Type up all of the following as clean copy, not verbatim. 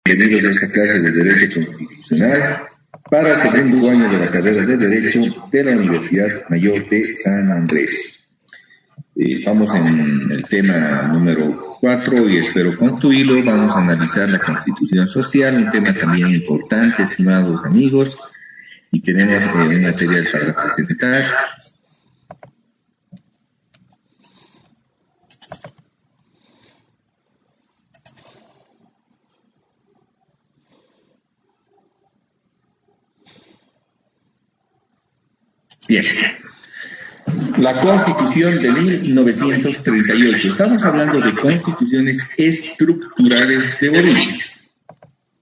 Bienvenidos a esta clase de Derecho Constitucional para segundo año de la carrera de Derecho de la Universidad Mayor de San Andrés. Estamos en el tema número 4 y espero concluirlo. Vamos a analizar la Constitución Social, un tema también importante, estimados amigos, y tenemos un material para presentar. Bien, la Constitución de 1938. Estamos hablando de constituciones estructurales de Bolivia.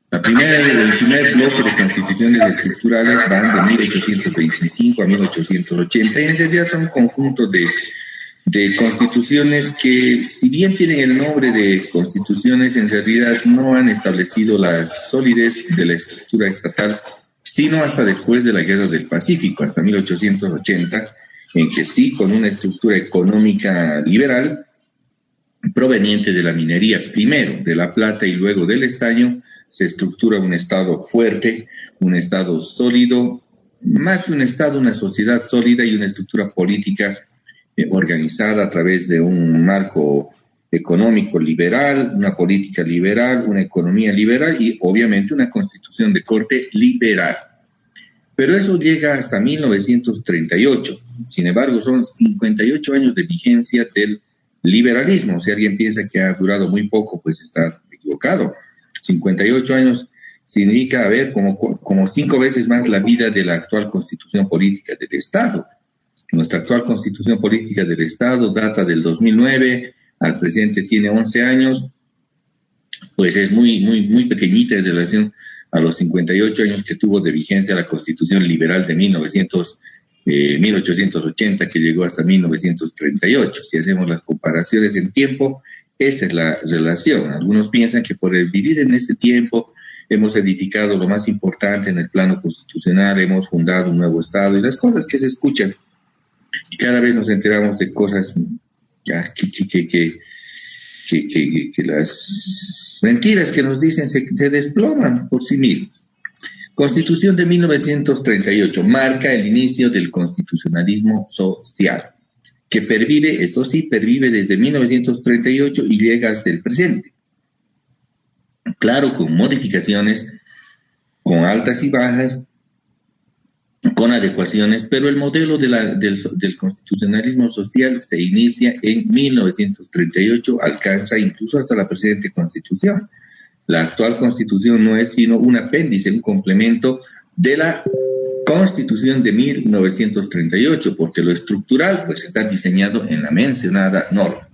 El primer bloque de constituciones estructurales van de 1825 a 1880 y en realidad son conjuntos de constituciones que, si bien tienen el nombre de constituciones, en realidad no han establecido la solidez de la estructura estatal, sino hasta después de la Guerra del Pacífico, hasta 1880, en que sí, con una estructura económica liberal, proveniente de la minería, primero de la plata y luego del estaño, se estructura un Estado fuerte, un Estado sólido, más que un Estado, una sociedad sólida y una estructura política organizada a través de un marco económico liberal, una política liberal, una economía liberal y obviamente una constitución de corte liberal. Pero eso llega hasta 1938. Sin embargo, son 58 años de vigencia del liberalismo. Si alguien piensa que ha durado muy poco, pues está equivocado. 58 años significa haber como 5 veces más la vida de la actual constitución política del Estado. Nuestra actual constitución política del Estado data del 2009, al presidente tiene 11 años, pues es muy pequeñita en relación a los 58 años que tuvo de vigencia la Constitución Liberal de 1880, que llegó hasta 1938. Si hacemos las comparaciones en tiempo, esa es la relación. Algunos piensan que por el vivir en este tiempo hemos edificado lo más importante en el plano constitucional, hemos fundado un nuevo Estado y las cosas que se escuchan. Y cada vez nos enteramos de cosas ya que las mentiras que nos dicen se desploman por sí mismos. Constitución de 1938 marca el inicio del constitucionalismo social, que pervive, esto sí, pervive desde 1938 y llega hasta el presente. Claro, con modificaciones, con altas y bajas, con adecuaciones, pero el modelo del constitucionalismo social se inicia en 1938, alcanza incluso hasta la presente Constitución. La actual Constitución no es sino un apéndice, un complemento de la Constitución de 1938, porque lo estructural pues está diseñado en la mencionada norma.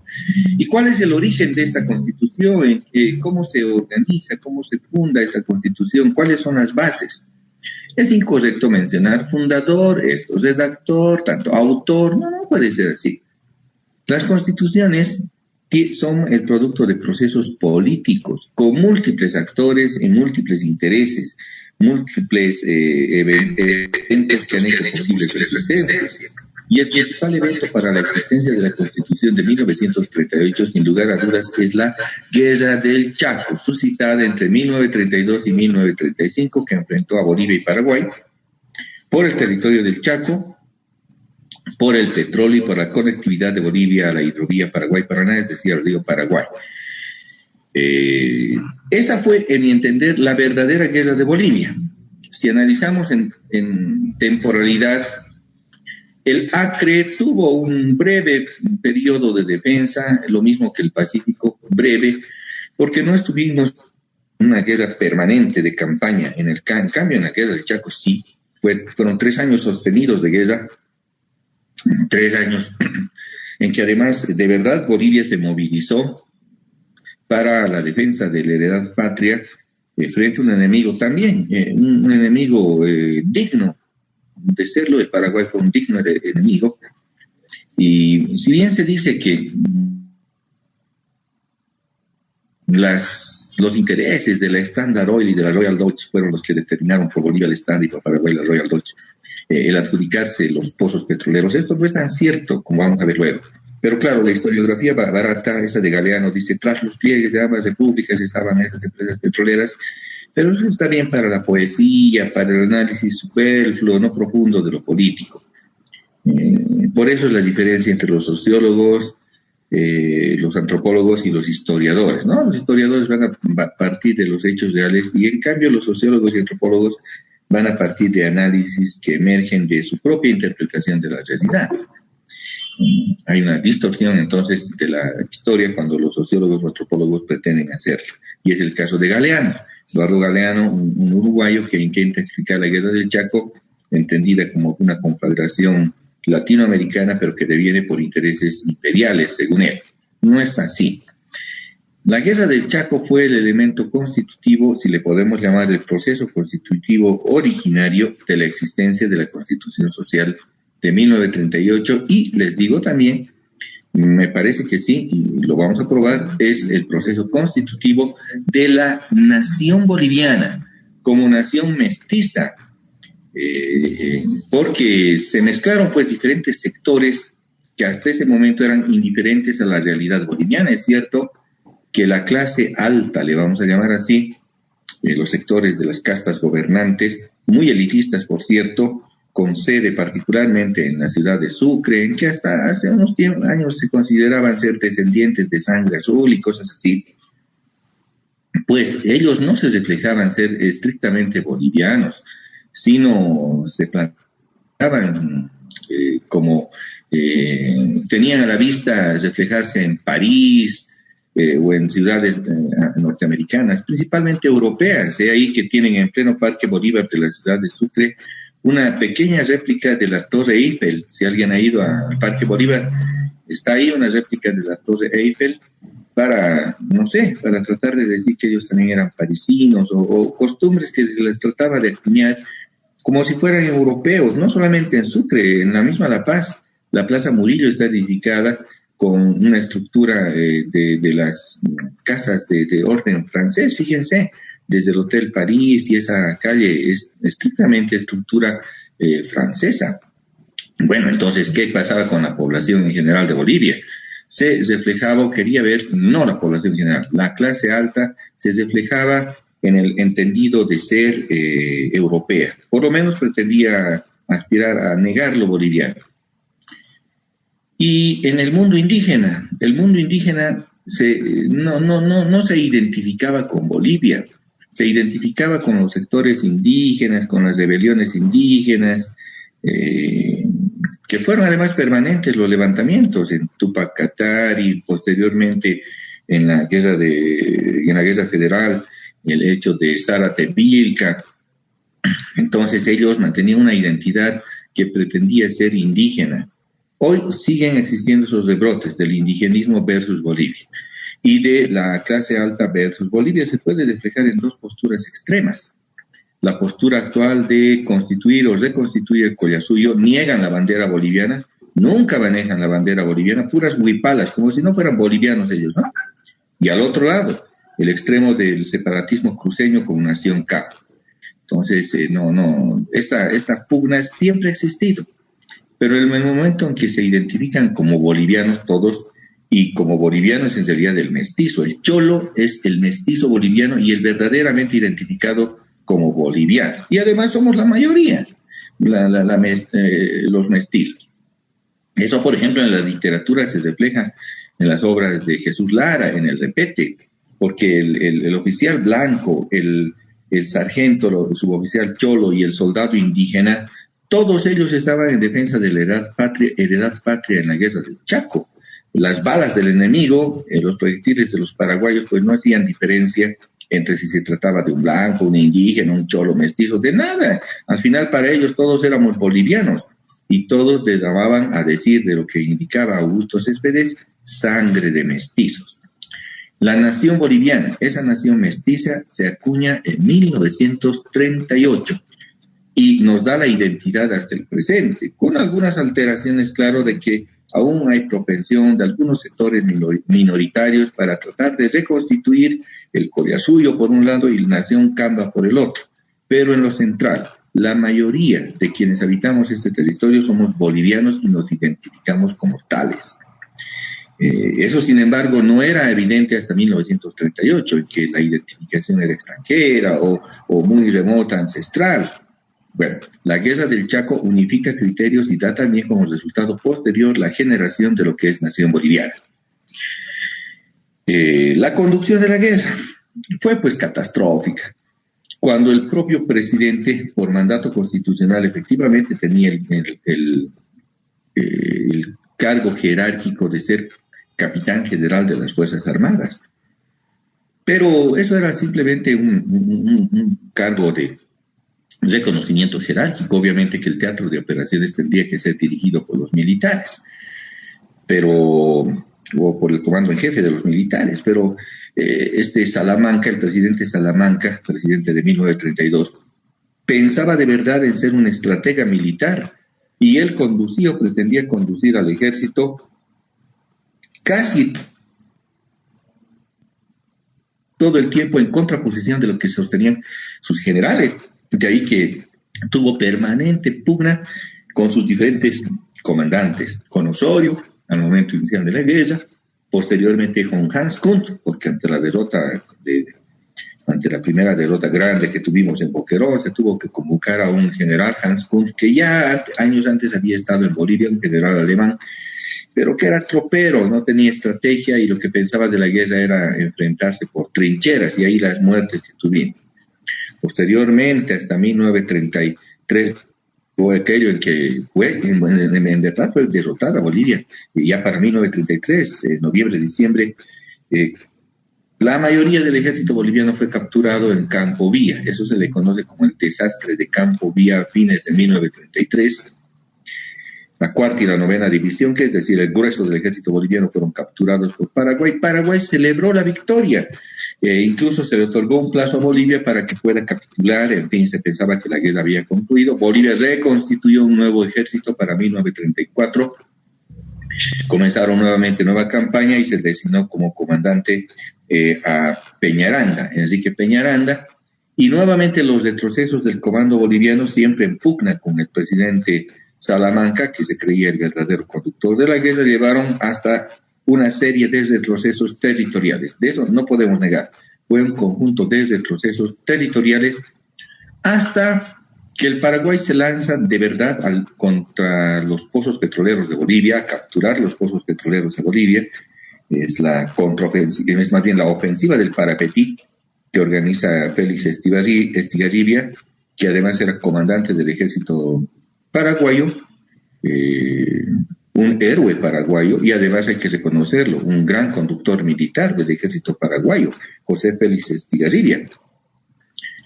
¿Y cuál es el origen de esta Constitución? ¿Cómo se organiza? ¿Cómo se funda esa Constitución? ¿Cuáles son las bases? Es incorrecto mencionar fundador, redactor, tanto autor, no puede ser así. Las constituciones son el producto de procesos políticos, con múltiples actores y múltiples intereses, múltiples eventos que han hecho posible su existencia. Y el principal evento para la existencia de la Constitución de 1938, sin lugar a dudas, es la Guerra del Chaco, suscitada entre 1932 y 1935, que enfrentó a Bolivia y Paraguay por el territorio del Chaco, por el petróleo y por la conectividad de Bolivia a la hidrovía Paraguay-Paraná, es decir, al río Paraguay. Esa fue, en mi entender, la verdadera guerra de Bolivia. Si analizamos en temporalidad, el Acre tuvo un breve periodo de defensa, lo mismo que el Pacífico, breve, porque no estuvimos en una guerra permanente de campaña. En cambio, en la guerra del Chaco sí, fueron 3 años sostenidos de guerra, 3 años en que además de verdad Bolivia se movilizó para la defensa de la heredad patria frente a un enemigo también, un enemigo digno de serlo. El Paraguay fue un digno enemigo, y si bien se dice que los intereses de la Standard Oil y de la Royal Dutch fueron los que determinaron por Bolivia el Standard y por Paraguay la Royal Dutch, el adjudicarse los pozos petroleros, esto no es tan cierto como vamos a ver luego. Pero claro, la historiografía barata, esa de Galeano, dice, tras los pliegues de ambas repúblicas estaban esas empresas petroleras, pero eso está bien para la poesía, para el análisis superfluo, no profundo de lo político. Por eso es la diferencia entre los sociólogos, los antropólogos y los historiadores, ¿no? Los historiadores van a partir de los hechos reales y en cambio los sociólogos y antropólogos van a partir de análisis que emergen de su propia interpretación de la realidad. Hay una distorsión entonces de la historia cuando los sociólogos o antropólogos pretenden hacerlo. Y es el caso de Galeano, Eduardo Galeano, un uruguayo que intenta explicar la guerra del Chaco, entendida como una conflagración latinoamericana, pero que deviene por intereses imperiales, según él. No es así. La guerra del Chaco fue el elemento constitutivo, si le podemos llamar el proceso constitutivo originario de la existencia de la Constitución Social de 1938 y les digo también, me parece que sí, y lo vamos a probar, es el proceso constitutivo de la nación boliviana como nación mestiza, porque se mezclaron pues diferentes sectores que hasta ese momento eran indiferentes a la realidad boliviana. Es cierto que la clase alta, le vamos a llamar así, los sectores de las castas gobernantes, muy elitistas por cierto, con sede particularmente en la ciudad de Sucre, en que hasta hace unos años se consideraban ser descendientes de sangre azul y cosas así, pues ellos no se reflejaban ser estrictamente bolivianos, sino se planteaban como tenían a la vista reflejarse en París o en ciudades norteamericanas, principalmente europeas, ahí que tienen en pleno Parque Bolívar de la ciudad de Sucre una pequeña réplica de la Torre Eiffel. Si alguien ha ido al Parque Bolívar, está ahí una réplica de la Torre Eiffel para, no sé, para tratar de decir que ellos también eran parisinos o costumbres que les trataba de acuñar como si fueran europeos, no solamente en Sucre, en la misma La Paz. La Plaza Murillo está edificada con una estructura de las casas de orden francés, fíjense, desde el Hotel París y esa calle es estrictamente estructura francesa. Bueno, entonces, ¿qué pasaba con la población en general de Bolivia? Se reflejaba, quería ver, no la población en general, la clase alta se reflejaba en el entendido de ser europea. Por lo menos pretendía aspirar a negar lo boliviano. Y en el mundo indígena no se identificaba con Bolivia, se identificaba con los sectores indígenas, con las rebeliones indígenas, que fueron además permanentes los levantamientos en Tupac Katari, posteriormente en la guerra federal, el hecho de Zárate-Vilca. Entonces ellos mantenían una identidad que pretendía ser indígena. Hoy siguen existiendo esos rebrotes del indigenismo versus Bolivia y de la clase alta versus Bolivia. Se puede reflejar en dos posturas extremas. La postura actual de constituir o reconstituir el Collasuyo, niegan la bandera boliviana, nunca manejan la bandera boliviana, puras huipalas, como si no fueran bolivianos ellos, ¿no? Y al otro lado, el extremo del separatismo cruceño como nación K. Entonces, esta pugna siempre ha existido. Pero en el momento en que se identifican como bolivianos todos, y como bolivianos en realidad el mestizo, el cholo es el mestizo boliviano y el verdaderamente identificado como boliviano. Y además somos la mayoría, los mestizos. Eso, por ejemplo, en la literatura se refleja en las obras de Jesús Lara, en el Repete, porque el oficial blanco, el sargento, el suboficial cholo y el soldado indígena, todos ellos estaban en defensa de la heredad patria en la guerra del Chaco. Las balas del enemigo, los proyectiles de los paraguayos, pues no hacían diferencia entre si se trataba de un blanco, un indígena, un cholo, mestizo, de nada. Al final para ellos todos éramos bolivianos y todos les llamaban a decir de lo que indicaba Augusto Céspedes, sangre de mestizos. La nación boliviana, esa nación mestiza, se acuña en 1938. Y nos da la identidad hasta el presente, con algunas alteraciones, claro, de que aún hay propensión de algunos sectores minoritarios para tratar de reconstituir el Collasuyo por un lado y la nación Camba por el otro. Pero en lo central, la mayoría de quienes habitamos este territorio somos bolivianos y nos identificamos como tales. Eso, sin embargo, no era evidente hasta 1938, en que la identificación era extranjera o muy remota, ancestral. Bueno, la Guerra del Chaco unifica criterios y da también como resultado posterior la generación de lo que es Nación Boliviana. La conducción de la guerra fue pues catastrófica. Cuando el propio presidente, por mandato constitucional, efectivamente tenía el cargo jerárquico de ser capitán general de las Fuerzas Armadas. Pero eso era simplemente un cargo de reconocimiento jerárquico. Obviamente que el teatro de operaciones tendría que ser dirigido por los militares, o por el comando en jefe de los militares, pero Salamanca, el presidente Salamanca, presidente de 1932, pensaba de verdad en ser un estratega militar, y él conducía o pretendía conducir al ejército casi todo el tiempo en contraposición de lo que sostenían sus generales. De ahí que tuvo permanente pugna con sus diferentes comandantes, con Osorio al momento inicial de la guerra, posteriormente con Hans Kunt, porque ante la primera derrota grande que tuvimos en Boquerón, se tuvo que convocar a un general, Hans Kunt, que ya años antes había estado en Bolivia, un general alemán, pero que era tropero, no tenía estrategia, y lo que pensaba de la guerra era enfrentarse por trincheras, y ahí las muertes que tuvimos. Posteriormente, hasta 1933, fue aquello en que en verdad fue derrotada Bolivia, y ya para 1933, noviembre, diciembre, la mayoría del ejército boliviano fue capturado en Campo Vía. Eso se le conoce como el desastre de Campo Vía a fines de 1933. La cuarta y la novena división, que es decir, el grueso del ejército boliviano, fueron capturados por Paraguay. Paraguay celebró la victoria. Incluso se le otorgó un plazo a Bolivia para que pueda capitular. En fin, se pensaba que la guerra había concluido. Bolivia reconstituyó un nuevo ejército para 1934. Comenzaron nuevamente nueva campaña y se designó como comandante a Peñaranda, Enrique Peñaranda. Y nuevamente los retrocesos del comando boliviano, siempre en pugna con el presidente Salamanca, que se creía el verdadero conductor de la guerra, llevaron hasta una serie de retrocesos territoriales. De eso no podemos negar. Fue un conjunto de retrocesos territoriales hasta que el Paraguay se lanza de verdad contra los pozos petroleros de Bolivia, a capturar los pozos petroleros de Bolivia. Es la contraofensiva, es más bien la ofensiva del Parapetí, que organiza Félix Estigarribia, que además era comandante del ejército paraguayo, un héroe paraguayo, y además hay que reconocerlo, un gran conductor militar del ejército paraguayo, José Félix Estigarribia.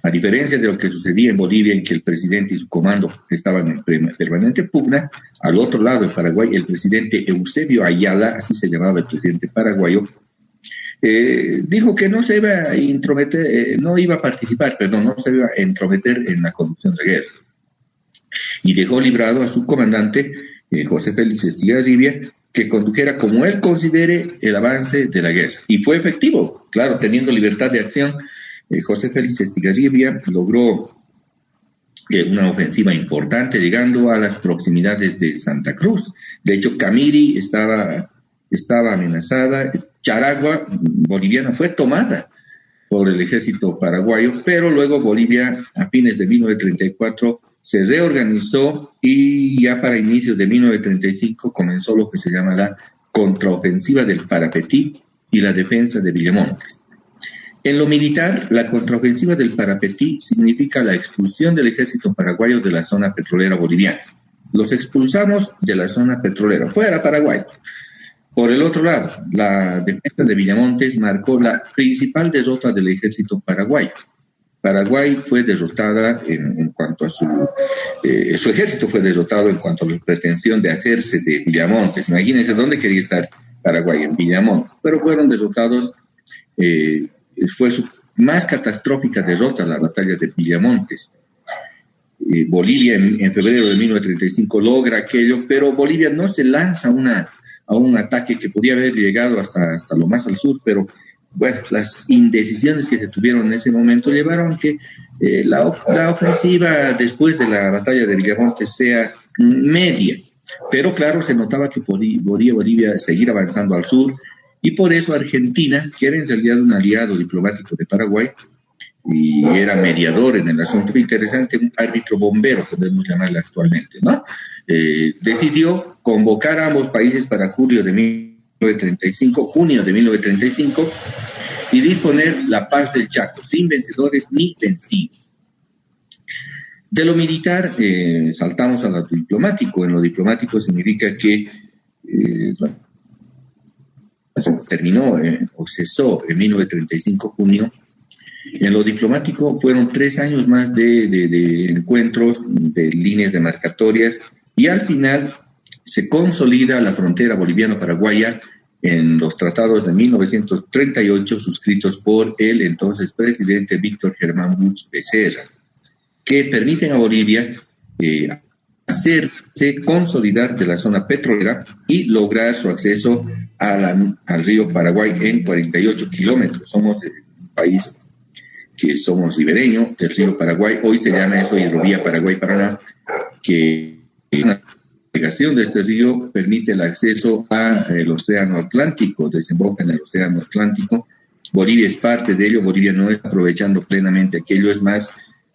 A diferencia de lo que sucedía en Bolivia, en que el presidente y su comando estaban en permanente pugna, al otro lado de Paraguay, el presidente Eusebio Ayala, así se llamaba el presidente paraguayo, dijo que no se iba a entrometer, no se iba a entrometer en la conducción de guerra. Y dejó librado a su comandante, José Félix Estigarribia, que condujera como él considere el avance de la guerra. Y fue efectivo, claro, teniendo libertad de acción. José Félix Estigarribia logró una ofensiva importante, llegando a las proximidades de Santa Cruz. De hecho, Camiri estaba amenazada. Charagua, boliviana, fue tomada por el ejército paraguayo, pero luego Bolivia, a fines de 1934, se reorganizó, y ya para inicios de 1935 comenzó lo que se llama la contraofensiva del Parapetí y la defensa de Villamontes. En lo militar, la contraofensiva del Parapetí significa la expulsión del ejército paraguayo de la zona petrolera boliviana. Los expulsamos de la zona petrolera, fuera Paraguay. Por el otro lado, la defensa de Villamontes marcó la principal derrota del ejército paraguayo. Paraguay fue derrotada en cuanto a su ejército fue derrotado en cuanto a la pretensión de hacerse de Villamontes. Imagínense dónde quería estar Paraguay, en Villamontes, pero fueron derrotados. Fue su más catastrófica derrota, la batalla de Villamontes. Bolivia en febrero de 1935 logra aquello, pero Bolivia no se lanza a un ataque que podía haber llegado hasta lo más al sur, pero bueno, las indecisiones que se tuvieron en ese momento llevaron a que la ofensiva después de la batalla de Villamontes sea media. Pero claro, se notaba que podía Bolivia seguir avanzando al sur, y por eso Argentina, que era en realidad un aliado diplomático de Paraguay, y era mediador en el asunto, interesante, un árbitro bombero, podemos llamarle actualmente, ¿no? Decidió convocar a ambos países para junio de 1935, y disponer la paz del Chaco, sin vencedores ni vencidos. De lo militar, saltamos a lo diplomático. En lo diplomático significa que terminó o cesó en 1935, junio. En lo diplomático fueron 3 años más de encuentros, de líneas demarcatorias, y al final se consolida la frontera boliviano-paraguaya en los tratados de 1938 suscritos por el entonces presidente Víctor Germán Buch Becerra, que permiten a Bolivia hacerse consolidar de la zona petrolera y lograr su acceso al río Paraguay en 48 kilómetros. Somos un país que somos ribereño del río Paraguay. Hoy se llama eso Hidrovía Paraguay-Paraná, que una navegación de este río permite el acceso al Océano Atlántico, desemboca en el Océano Atlántico. Bolivia es parte de ello. Bolivia no está aprovechando plenamente aquello. Es más,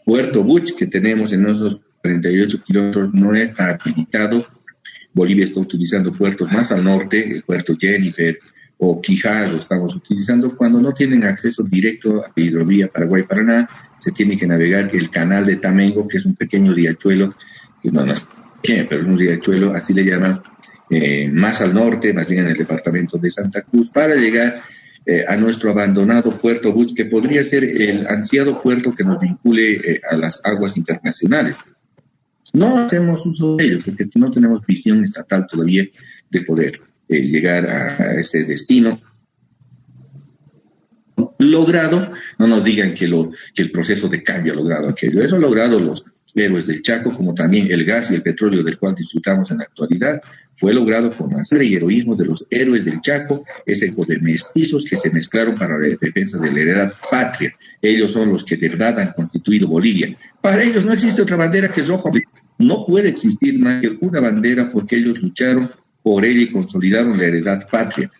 Puerto Buch, que tenemos en esos 48 kilómetros, no está habilitado. Bolivia está utilizando puertos más al norte, el puerto Jennifer o Quijás lo estamos utilizando, cuando no tienen acceso directo a la hidrovía Paraguay-Paraná. Se tiene que navegar el canal de Tamengo, que es un pequeño riachuelo, que no es pequeño, pero es un riachuelo, así le llaman, más al norte, más bien en el departamento de Santa Cruz, para llegar a nuestro abandonado Puerto Buch, que podría ser el ansiado puerto que nos vincule a las aguas internacionales. No hacemos uso de ello porque no tenemos visión estatal todavía de poder llegar a ese destino logrado. No nos digan que el proceso de cambio ha logrado aquello. Eso ha logrado los héroes del Chaco, como también el gas y el petróleo del cual disfrutamos en la actualidad. Fue logrado con la sangre y heroísmo de los héroes del Chaco, ese tipo de mestizos que se mezclaron para la defensa de la heredad patria. Ellos son los que de verdad han constituido Bolivia. Para ellos no existe otra bandera que el rojo. No puede existir más que una bandera, porque ellos lucharon por ella y consolidaron la heredad patria.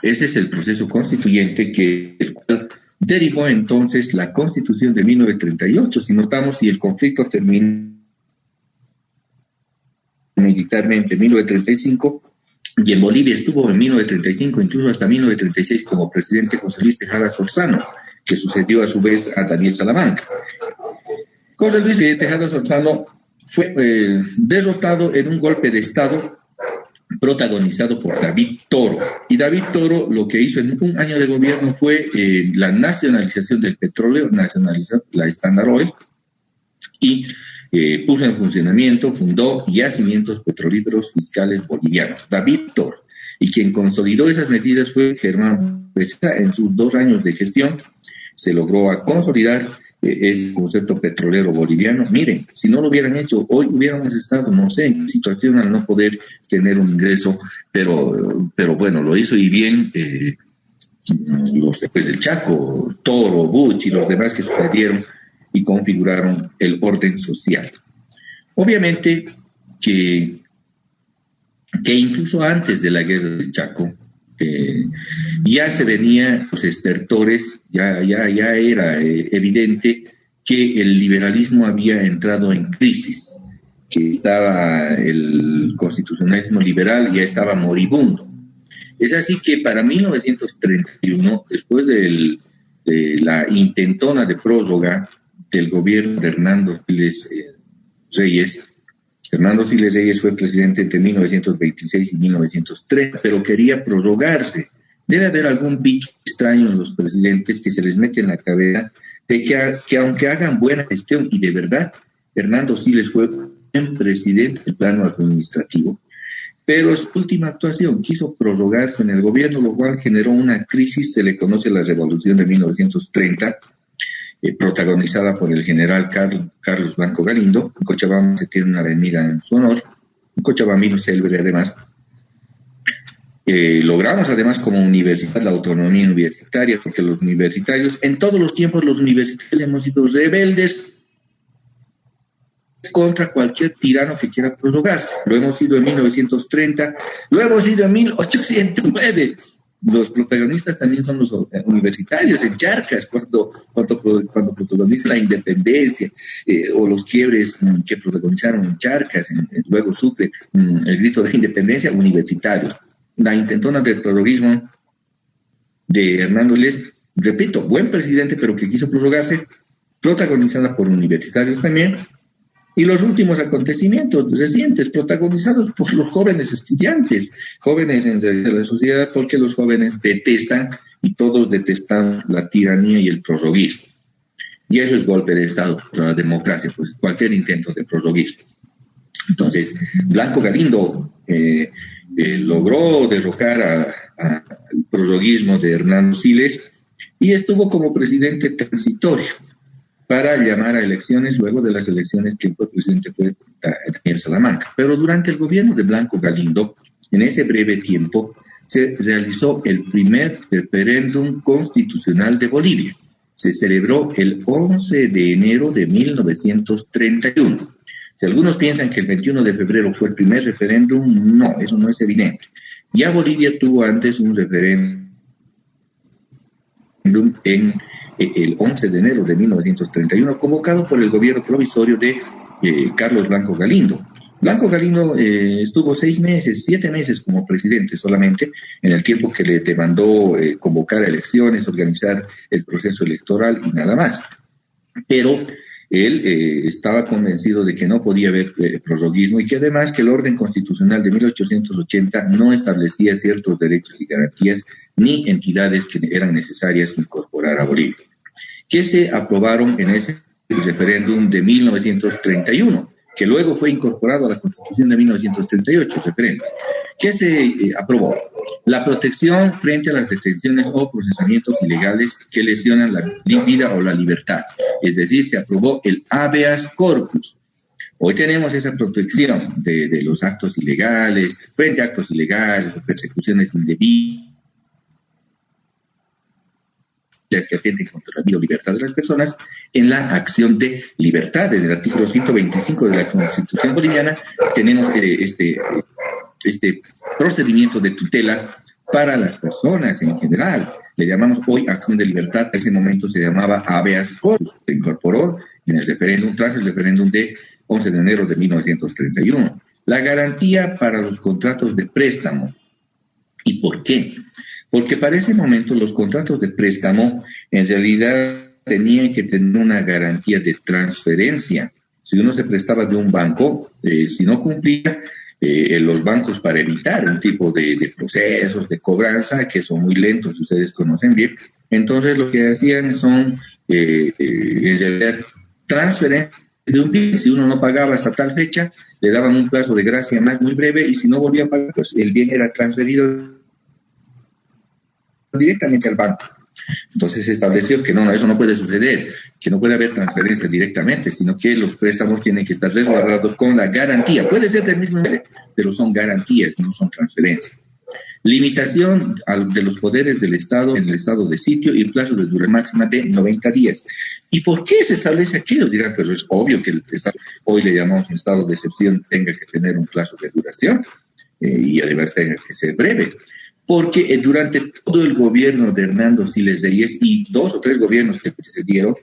Ese es el proceso constituyente del cual derivó entonces la Constitución de 1938. Si notamos, y el conflicto terminó militarmente en 1935, y en Bolivia estuvo en 1935, incluso hasta 1936, como presidente José Luis Tejada Sorzano, que sucedió a su vez a Daniel Salamanca. José Luis Tejada Sorzano fue derrotado en un golpe de Estado protagonizado por David Toro. Y David Toro lo que hizo en un año de gobierno fue la nacionalización del petróleo, nacionalizar la Standard Oil, y puso en funcionamiento, fundó yacimientos petrolíferos fiscales bolivianos. David Toro. Y quien consolidó esas medidas fue Germán Becerra. En sus 2 años de gestión se logró consolidar ese concepto petrolero boliviano. Miren, si no lo hubieran hecho, hoy hubiéramos estado, no sé, en situación al no poder tener un ingreso, pero bueno, lo hizo y bien los héroes del Chaco, Toro, Buch y los demás que sucedieron y configuraron el orden social. Obviamente que incluso antes de la guerra del Chaco, ya se venía los estertores, ya era evidente que el liberalismo había entrado en crisis, que estaba el constitucionalismo liberal ya estaba moribundo. Es así que para 1931, después de la intentona de prórroga del gobierno de Hernando Siles Reyes, Hernando Siles Reyes fue presidente entre 1926 y 1930, pero quería prorrogarse. Debe haber algún bicho extraño en los presidentes que se les mete en la cabeza de que aunque hagan buena gestión, y de verdad Hernando Siles fue un presidente del plano administrativo, pero su última actuación quiso prorrogarse en el gobierno, lo cual generó una crisis. Se le conoce la Revolución de 1930, protagonizada por el general Carlos Blanco Galindo. En Cochabamba se tiene una avenida en su honor, un cochabambino célebre además. Logramos además como universidad la autonomía universitaria, porque los universitarios, en todos los tiempos los universitarios hemos sido rebeldes contra cualquier tirano que quiera prorrogarse. Lo hemos sido en 1930, lo hemos sido en 1809. Los protagonistas también son los universitarios en Charcas, cuando protagoniza la independencia, o los quiebres que protagonizaron en Charcas, luego sufre el grito de independencia, universitarios. La intentona del prorroguismo de Hernando Siles, repito, buen presidente, pero que quiso prorrogarse, protagonizada por universitarios también. Y los últimos acontecimientos recientes, protagonizados por los jóvenes estudiantes, jóvenes en la sociedad, porque los jóvenes detestan, y todos detestan, la tiranía y el prorroguismo. Y eso es golpe de Estado contra la democracia, pues cualquier intento de prorroguismo. Entonces, Blanco Galindo logró derrocar al prorroguismo de Hernando Siles y estuvo como presidente transitorio para llamar a elecciones luego de las elecciones que el presidente fue Daniel Salamanca. Pero durante el gobierno de Blanco Galindo, en ese breve tiempo, se realizó el primer referéndum constitucional de Bolivia. Se celebró el 11 de enero de 1931. Si algunos piensan que el 21 de febrero fue el primer referéndum, no, eso no es evidente. Ya Bolivia tuvo antes un referéndum en el 11 de enero de 1931, convocado por el gobierno provisorio de Carlos Blanco Galindo. Blanco Galindo estuvo 7 meses como presidente solamente, en el tiempo que le demandó convocar a elecciones, organizar el proceso electoral y nada más. Pero él estaba convencido de que no podía haber prorroguismo y que además que el orden constitucional de 1880 no establecía ciertos derechos y garantías ni entidades que eran necesarias incorporar a Bolivia, que se aprobaron en ese referéndum de 1931, que luego fue incorporado a la Constitución de 1938, referéndum. ¿Qué se aprobó? La protección frente a las detenciones o procesamientos ilegales que lesionan la vida o la libertad. Es decir, se aprobó el habeas corpus. Hoy tenemos esa protección de los actos ilegales, frente a actos ilegales, persecuciones indebidas, que atenten contra la vida o libertad de las personas, en la acción de libertad. En el artículo 125 de la Constitución boliviana tenemos este procedimiento de tutela para las personas en general. Le llamamos hoy acción de libertad, en ese momento se llamaba habeas corpus. Se incorporó en el referéndum, tras el referéndum de 11 de enero de 1931. La garantía para los contratos de préstamo. ¿Y por qué? Porque para ese momento los contratos de préstamo en realidad tenían que tener una garantía de transferencia. Si uno se prestaba de un banco, si no cumplía, los bancos, para evitar un tipo de procesos de cobranza que son muy lentos, ustedes conocen bien, entonces lo que hacían son en realidad transferencias de un bien. Si uno no pagaba hasta tal fecha, le daban un plazo de gracia más muy breve, y si no volvía a pagar, pues el bien era transferido directamente al banco. Entonces se estableció que no, eso no puede suceder, que no puede haber transferencias directamente, sino que los préstamos tienen que estar resguardados con la garantía. Puede ser del mismo nivel, pero son garantías, no son transferencias. Limitación de los poderes del Estado en el estado de sitio y plazo de duración máxima de 90 días. ¿Y por qué se establece aquello? Dirán, pero es obvio que el Estado, hoy le llamamos un estado de excepción, tenga que tener un plazo de duración y además tenga que ser breve. Porque durante todo el gobierno de Hernando Siles Reyes y 2 o 3 gobiernos que precedieron,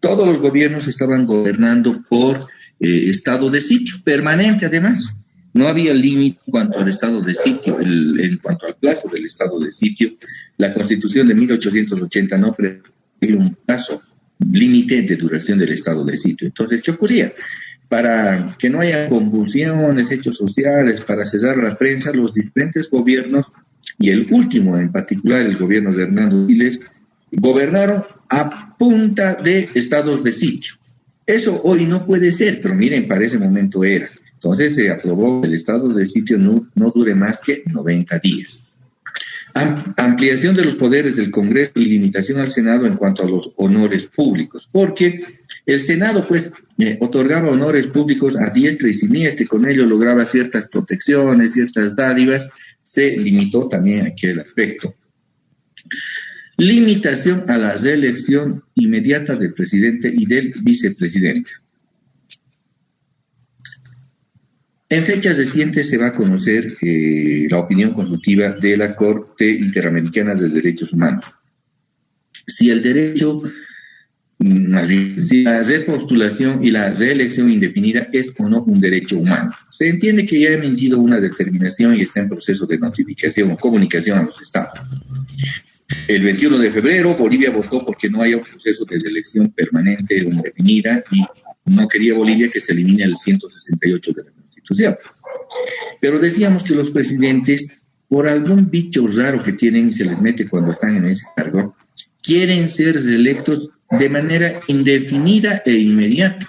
todos los gobiernos estaban gobernando por estado de sitio, permanente además. No había límite en cuanto al estado de sitio, en cuanto al plazo del estado de sitio. La Constitución de 1880 no prevé un plazo límite de duración del estado de sitio. Entonces, ¿qué ocurría? Para que no haya convulsiones, hechos sociales, para cesar la prensa, los diferentes gobiernos, y el último en particular, el gobierno de Hernando Siles, gobernaron a punta de estados de sitio. Eso hoy no puede ser, pero miren, para ese momento era. Entonces se aprobó que el estado de sitio no dure más que 90 días. Ampliación de los poderes del Congreso y limitación al Senado en cuanto a los honores públicos, porque el Senado pues otorgaba honores públicos a diestra y siniestra, y con ello lograba ciertas protecciones, ciertas dádivas. Se limitó también aquel aspecto. Limitación a la reelección inmediata del presidente y del vicepresidente. En fechas recientes se va a conocer la opinión consultiva de la Corte Interamericana de Derechos Humanos. Si el derecho, si la repostulación y la reelección indefinida es o no un derecho humano. Se entiende que ya ha emitido una determinación y está en proceso de notificación o comunicación a los estados. El 21 de febrero, Bolivia votó porque no haya un proceso de selección permanente o indefinida y no quería Bolivia que se elimine el 168 de la Constitución. Pero decíamos que los presidentes, por algún bicho raro que tienen y se les mete cuando están en ese cargo, quieren ser reelectos de manera indefinida e inmediata.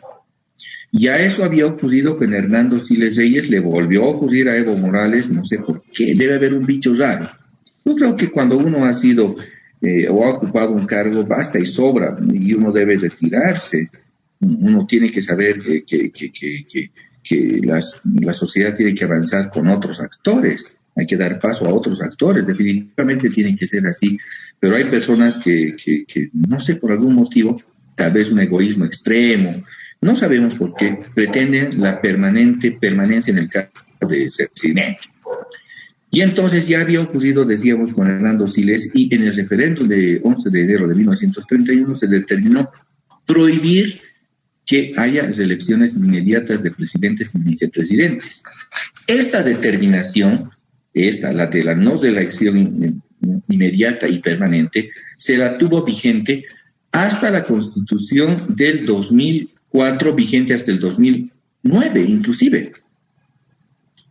Ya eso había ocurrido con Hernando Siles Reyes, le volvió a ocurrir a Evo Morales, no sé por qué, debe haber un bicho raro. Yo creo que cuando uno ha sido o ha ocupado un cargo, basta y sobra, y uno debe retirarse. Uno tiene que saber que la sociedad tiene que avanzar con otros actores, hay que dar paso a otros actores, definitivamente tiene que ser así, pero hay personas que no sé, por algún motivo, tal vez un egoísmo extremo, no sabemos por qué, pretenden la permanente permanencia en el cargo de ser presidente. Y entonces ya había ocurrido, decíamos, con Hernando Siles, y en el referéndum de 11 de enero de 1931 se determinó prohibir que haya elecciones inmediatas de presidentes y vicepresidentes. Esta determinación, la de la no reelección inmediata y permanente, se la tuvo vigente hasta la Constitución del 2004, vigente hasta el 2009 inclusive.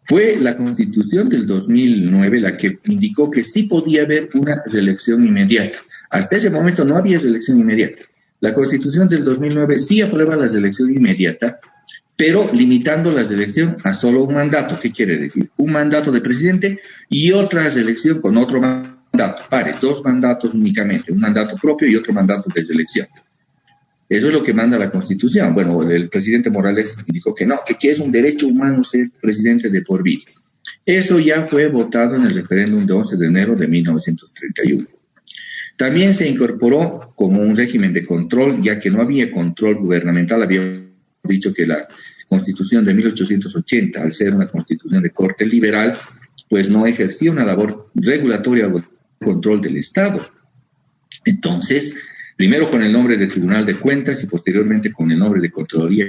Fue la Constitución del 2009 la que indicó que sí podía haber una reelección inmediata. Hasta ese momento no había reelección inmediata. La Constitución del 2009 sí aprueba la reelección inmediata, pero limitando la reelección a solo un mandato. ¿Qué quiere decir? Un mandato de presidente y otra reelección con otro mandato. Dos mandatos únicamente, un mandato propio y otro mandato de reelección. Eso es lo que manda la Constitución. Bueno, el presidente Morales indicó que no, que es un derecho humano ser presidente de por vida. Eso ya fue votado en el referéndum de 11 de enero de 1931. También se incorporó como un régimen de control, ya que no había control gubernamental. Había dicho que la Constitución de 1880, al ser una constitución de corte liberal, pues no ejercía una labor regulatoria o de control del Estado. Entonces, primero con el nombre de Tribunal de Cuentas y posteriormente con el nombre de Contraloría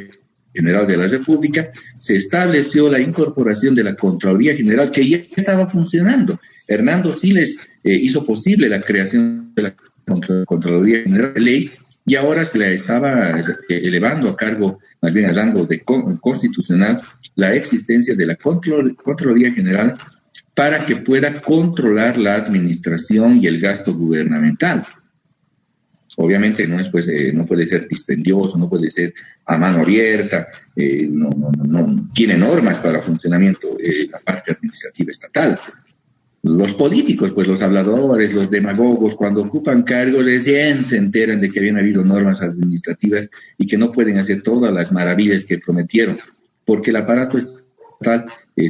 General de la República, se estableció la incorporación de la Contraloría General, que ya estaba funcionando. Hernando Siles hizo posible la creación de la Contraloría General de Ley y ahora se la estaba elevando a cargo, más bien a rango de constitucional, la existencia de la Contraloría General para que pueda controlar la administración y el gasto gubernamental. Obviamente no, no puede ser dispendioso, no puede ser a mano abierta, no tiene normas para funcionamiento la parte administrativa estatal. Los políticos, pues los habladores, los demagogos, cuando ocupan cargos recién se enteran de que habían habido normas administrativas y que no pueden hacer todas las maravillas que prometieron, porque el aparato estatal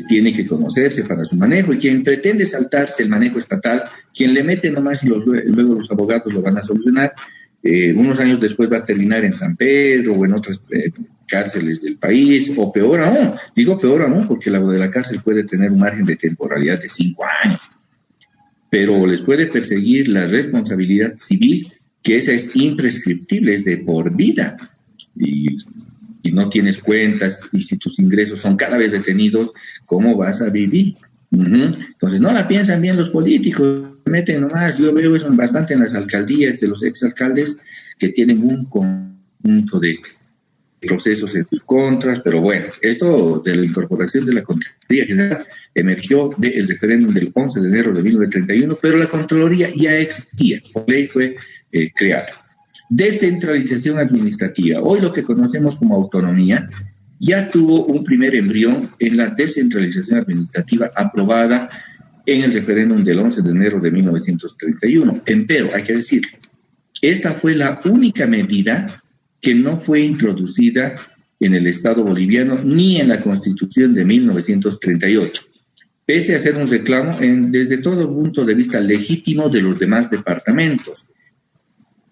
tiene que conocerse para su manejo, y quien pretende saltarse el manejo estatal, quien le mete nomás y luego los abogados lo van a solucionar, unos años después va a terminar en San Pedro o en otras cárceles del país, o peor aún, digo peor aún porque la de la cárcel puede tener un margen de temporalidad de 5 años, pero les puede perseguir la responsabilidad civil, que esa es imprescriptible, es de por vida, y no tienes cuentas, y si tus ingresos son cada vez detenidos, ¿cómo vas a vivir? Entonces no la piensan bien los políticos, meten nomás. Yo veo eso bastante en las alcaldías de los exalcaldes que tienen un conjunto de procesos en sus contras, pero bueno, esto de la incorporación de la Contraloría General emergió del referéndum del 11 de enero de 1931, pero la Contraloría ya existía, por ley fue creada. Descentralización administrativa. Hoy lo que conocemos como autonomía ya tuvo un primer embrión en la descentralización administrativa aprobada en el referéndum del 11 de enero de 1931. Empero, hay que decir, esta fue la única medida que no fue introducida en el Estado boliviano ni en la Constitución de 1938, pese a ser un reclamo desde todo punto de vista legítimo de los demás departamentos,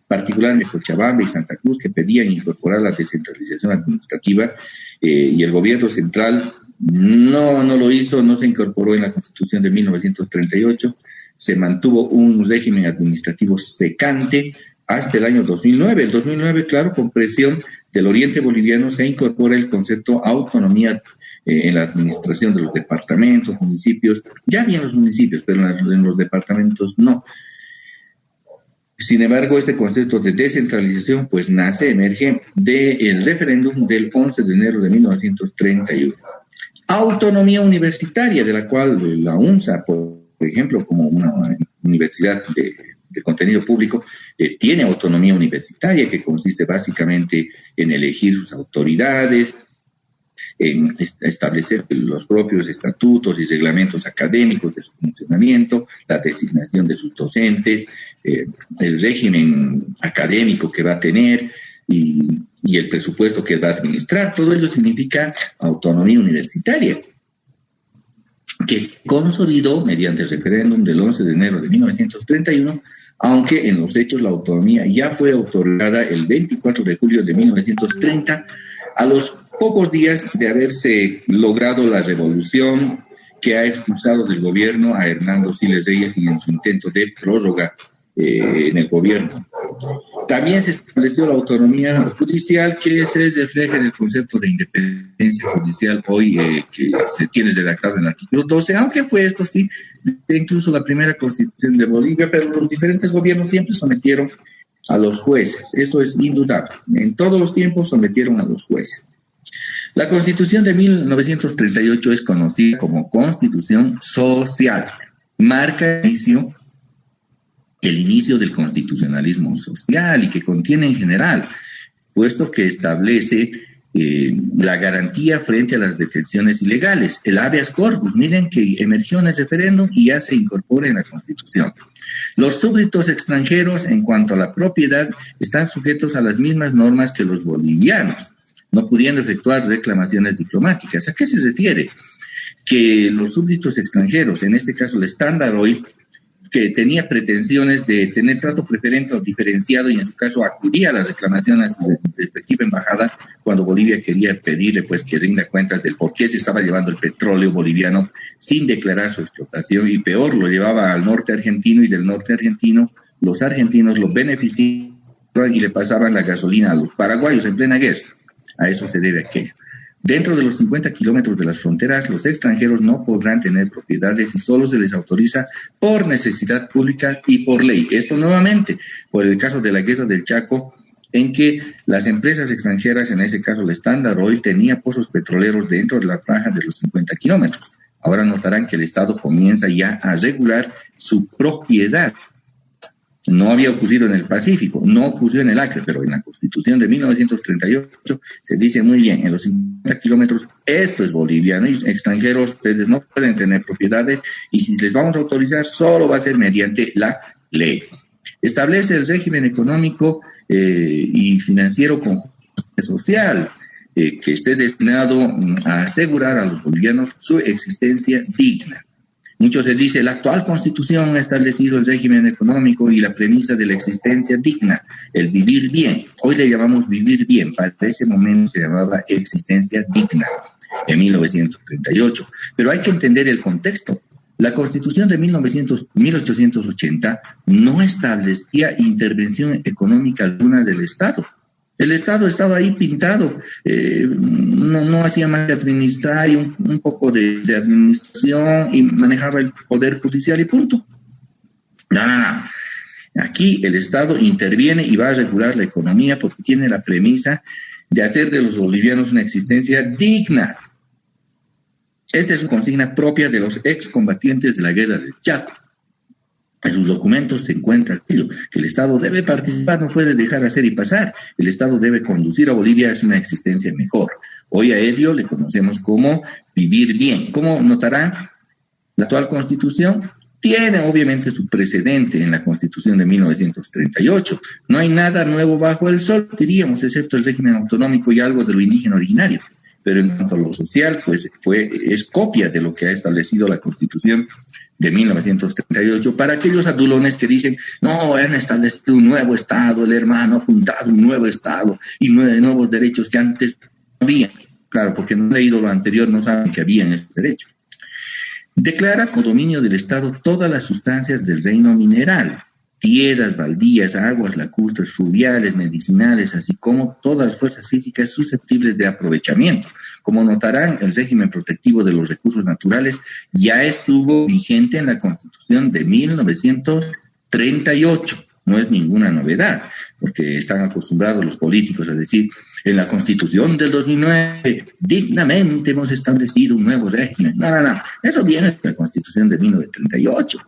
particularmente Cochabamba y Santa Cruz, que pedían incorporar la descentralización administrativa, y el gobierno central No lo hizo, no se incorporó en la Constitución de 1938, se mantuvo un régimen administrativo secante hasta el año 2009. El 2009, claro, con presión del oriente boliviano, se incorpora el concepto autonomía en la administración de los departamentos, municipios. Ya había en los municipios, pero en los departamentos no. Sin embargo, este concepto de descentralización pues emerge del referéndum del 11 de enero de 1931. Autonomía universitaria, de la cual la UNSA, por ejemplo, como una universidad de contenido público, tiene autonomía universitaria, que consiste básicamente en elegir sus autoridades, en establecer los propios estatutos y reglamentos académicos de su funcionamiento, la designación de sus docentes, el régimen académico que va a tener y el presupuesto que va a administrar. Todo ello significa autonomía universitaria, que se consolidó mediante el referéndum del 11 de enero de 1931, aunque en los hechos la autonomía ya fue otorgada el 24 de julio de 1930, a los pocos días de haberse logrado la revolución que ha expulsado del gobierno a Hernando Siles Reyes y en su intento de prórroga en el gobierno. También se estableció la autonomía judicial, que se refleja en el concepto de independencia judicial hoy que se tiene redactado en el artículo 12, aunque fue esto sí, incluso la primera constitución de Bolivia, pero los diferentes gobiernos siempre sometieron a los jueces. Esto es indudable. En todos los tiempos sometieron a los jueces. La Constitución de 1938 es conocida como Constitución Social. Marca el inicio del constitucionalismo social y que contiene en general, puesto que establece la garantía frente a las detenciones ilegales, el habeas corpus. Miren que emergió en el referéndum y ya se incorpora en la Constitución. Los súbditos extranjeros, en cuanto a la propiedad, están sujetos a las mismas normas que los bolivianos, no pudiendo efectuar reclamaciones diplomáticas. ¿A qué se refiere? Que los súbditos extranjeros, en este caso el Standard Oil, que tenía pretensiones de tener trato preferente o diferenciado y en su caso acudía a las reclamaciones de su respectiva embajada cuando Bolivia quería pedirle pues que rinda cuentas del por qué se estaba llevando el petróleo boliviano sin declarar su explotación, y peor, lo llevaba al norte argentino, y del norte argentino los argentinos lo beneficiaban y le pasaban la gasolina a los paraguayos en plena guerra. A eso se debe aquello. Dentro de los 50 kilómetros de las fronteras, los extranjeros no podrán tener propiedades y solo se les autoriza por necesidad pública y por ley. Esto nuevamente, por el caso de la guerra del Chaco, en que las empresas extranjeras, en ese caso el Standard Oil, tenía pozos petroleros dentro de la franja de los 50 kilómetros. Ahora notarán que el Estado comienza ya a regular su propiedad. No había ocurrido en el Pacífico, no ocurrió en el Acre, pero en la Constitución de 1938 se dice muy bien, en los 50 kilómetros, esto es boliviano y extranjeros, ustedes no pueden tener propiedades y si les vamos a autorizar, solo va a ser mediante la ley. Establece el régimen económico y financiero conjunto social que esté destinado a asegurar a los bolivianos su existencia digna. Mucho se dice, la actual Constitución ha establecido el régimen económico y la premisa de la existencia digna, el vivir bien. Hoy le llamamos vivir bien, para ese momento se llamaba existencia digna, en 1938. Pero hay que entender el contexto. La Constitución de 1880 no establecía intervención económica alguna del Estado. El Estado estaba ahí pintado, no hacía más que administrar y un poco de administración y manejaba el poder judicial y punto. No. Aquí el Estado interviene y va a regular la economía porque tiene la premisa de hacer de los bolivianos una existencia digna. Esta es una consigna propia de los excombatientes de la guerra del Chaco. En sus documentos se encuentra que el Estado debe participar, no puede dejar hacer y pasar. El Estado debe conducir a Bolivia hacia una existencia mejor. Hoy a ello le conocemos como vivir bien. Como notarán, la actual Constitución tiene obviamente su precedente en la Constitución de 1938. No hay nada nuevo bajo el sol, diríamos, excepto el régimen autonómico y algo de lo indígena originario. Pero en cuanto a lo social, pues es copia de lo que ha establecido la Constitución de 1938, para aquellos adulones que dicen, no, han establecido un nuevo Estado, el hermano ha juntado un nuevo Estado y nuevos derechos que antes no había. claro, porque no han leído lo anterior, no saben que había en estos derechos. Declara con dominio del Estado todas las sustancias del reino mineral, tierras, baldías, aguas lacustres, fluviales, medicinales, así como todas las fuerzas físicas susceptibles de aprovechamiento. Como notarán, el régimen protectivo de los recursos naturales ya estuvo vigente en la Constitución de 1938. No es ninguna novedad, porque están acostumbrados los políticos a decir, en la Constitución del 2009, dignamente hemos establecido un nuevo régimen. No, eso viene de la Constitución de 1938.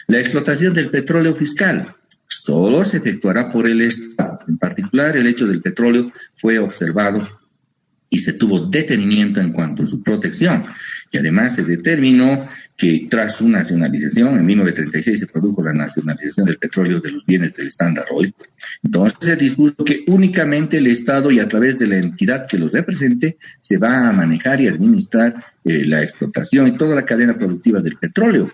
La explotación del petróleo fiscal solo se efectuará por el Estado. En particular, el hecho del petróleo fue observado y se tuvo detenimiento en cuanto a su protección. Y además se determinó que tras su nacionalización, en 1936 se produjo la nacionalización del petróleo de los bienes del Standard Oil. Entonces se dispuso que únicamente el Estado y a través de la entidad que los represente se va a manejar y administrar la explotación y toda la cadena productiva del petróleo.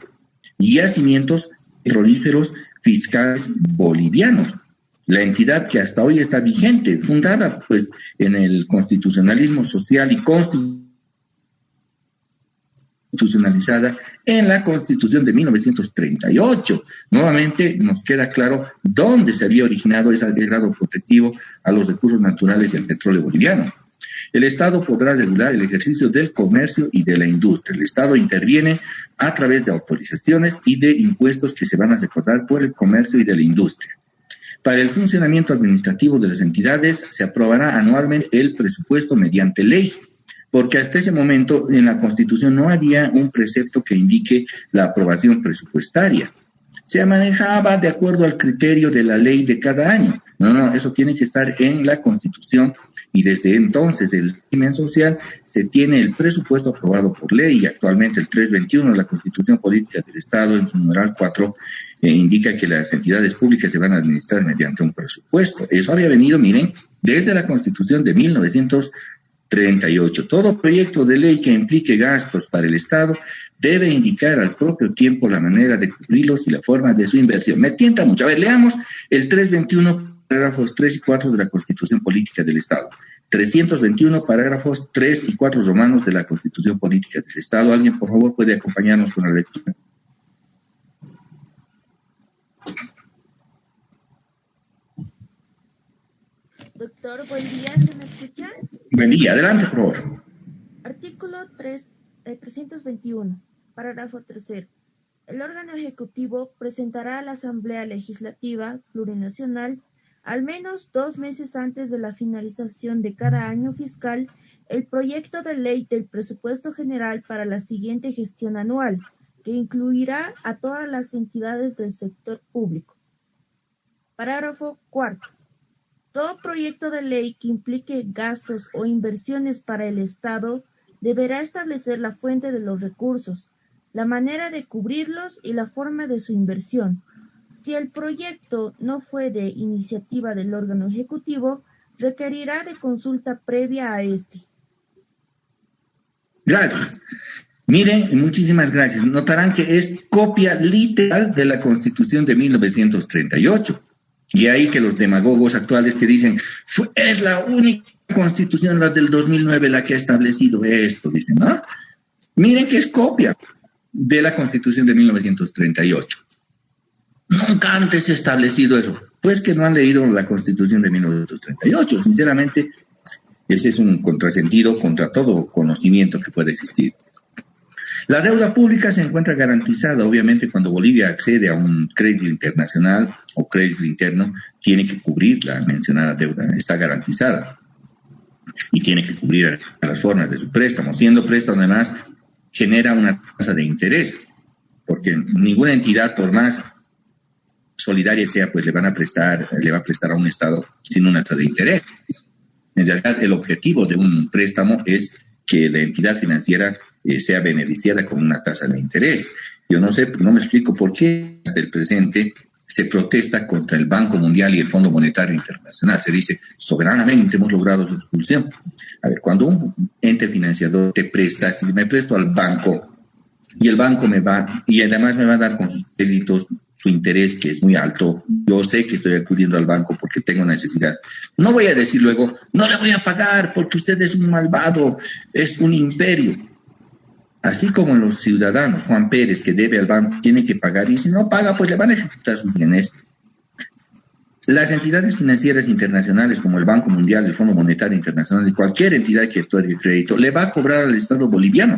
Yacimientos petrolíferos fiscales bolivianos. La entidad que hasta hoy está vigente, fundada pues en el constitucionalismo social y constitucionalizada en la Constitución de 1938. Nuevamente nos queda claro dónde se había originado ese grado protectivo a los recursos naturales y al petróleo boliviano. El Estado podrá regular el ejercicio del comercio y de la industria. El Estado interviene a través de autorizaciones y de impuestos que se van a recordar por el comercio y de la industria. Para el funcionamiento administrativo de las entidades se aprobará anualmente el presupuesto mediante ley, porque hasta ese momento en la Constitución no había un precepto que indique la aprobación presupuestaria. Se manejaba de acuerdo al criterio de la ley de cada año. No, eso tiene que estar en la Constitución y desde entonces el régimen social se tiene el presupuesto aprobado por ley y actualmente el 321 de la Constitución Política del Estado en su numeral 4 indica que las entidades públicas se van a administrar mediante un presupuesto. Eso había venido, miren, desde la Constitución de 1938. Todo proyecto de ley que implique gastos para el Estado debe indicar al propio tiempo la manera de cubrirlos y la forma de su inversión. Me tienta mucho. A ver, leamos el 321, parágrafos 3 y 4 de la Constitución Política del Estado. 321, parágrafos 3 y 4 romanos de la Constitución Política del Estado. ¿Alguien, por favor, puede acompañarnos con la lectura? Doctor, buen día, ¿se me escucha? Buen día, adelante, por favor. Artículo 321, parágrafo 3. El órgano ejecutivo presentará a la Asamblea Legislativa Plurinacional, al menos 2 meses antes de la finalización de cada año fiscal, el proyecto de ley del presupuesto general para la siguiente gestión anual, que incluirá a todas las entidades del sector público. Parágrafo 4. Todo proyecto de ley que implique gastos o inversiones para el Estado deberá establecer la fuente de los recursos, la manera de cubrirlos y la forma de su inversión. Si el proyecto no fue de iniciativa del órgano ejecutivo, requerirá de consulta previa a este. Gracias. Miren, muchísimas gracias. Notarán que es copia literal de la Constitución de 1938. Y ahí que los demagogos actuales que dicen, es la única Constitución, la del 2009, la que ha establecido esto, dicen, ¿no? Miren que es copia de la Constitución de 1938. Nunca antes se ha establecido eso. Pues que no han leído la Constitución de 1938. Sinceramente, ese es un contrasentido contra todo conocimiento que pueda existir. La deuda pública se encuentra garantizada, obviamente, cuando Bolivia accede a un crédito internacional o crédito interno, tiene que cubrir la mencionada deuda, está garantizada y tiene que cubrir a las formas de su préstamo. Siendo préstamo, además, genera una tasa de interés, porque ninguna entidad, por más solidaria sea, pues le va a prestar a un Estado sin una tasa de interés. En realidad, el objetivo de un préstamo es que la entidad financiera sea beneficiada con una tasa de interés. Yo no sé, no me explico por qué hasta el presente se protesta contra el Banco Mundial y el Fondo Monetario Internacional. Se dice, soberanamente hemos logrado su expulsión. A ver, cuando un ente financiador te presta, si me presto al banco y el banco me va, y además me va a dar con sus créditos su interés, que es muy alto. Yo sé que estoy acudiendo al banco porque tengo necesidad. No voy a decir luego, no le voy a pagar porque usted es un malvado, es un imperio. Así como los ciudadanos, Juan Pérez, que debe al banco, tiene que pagar, y si no paga, pues le van a ejecutar sus bienes. Las entidades financieras internacionales como el Banco Mundial, el Fondo Monetario Internacional y cualquier entidad que otorgue crédito le va a cobrar al Estado boliviano.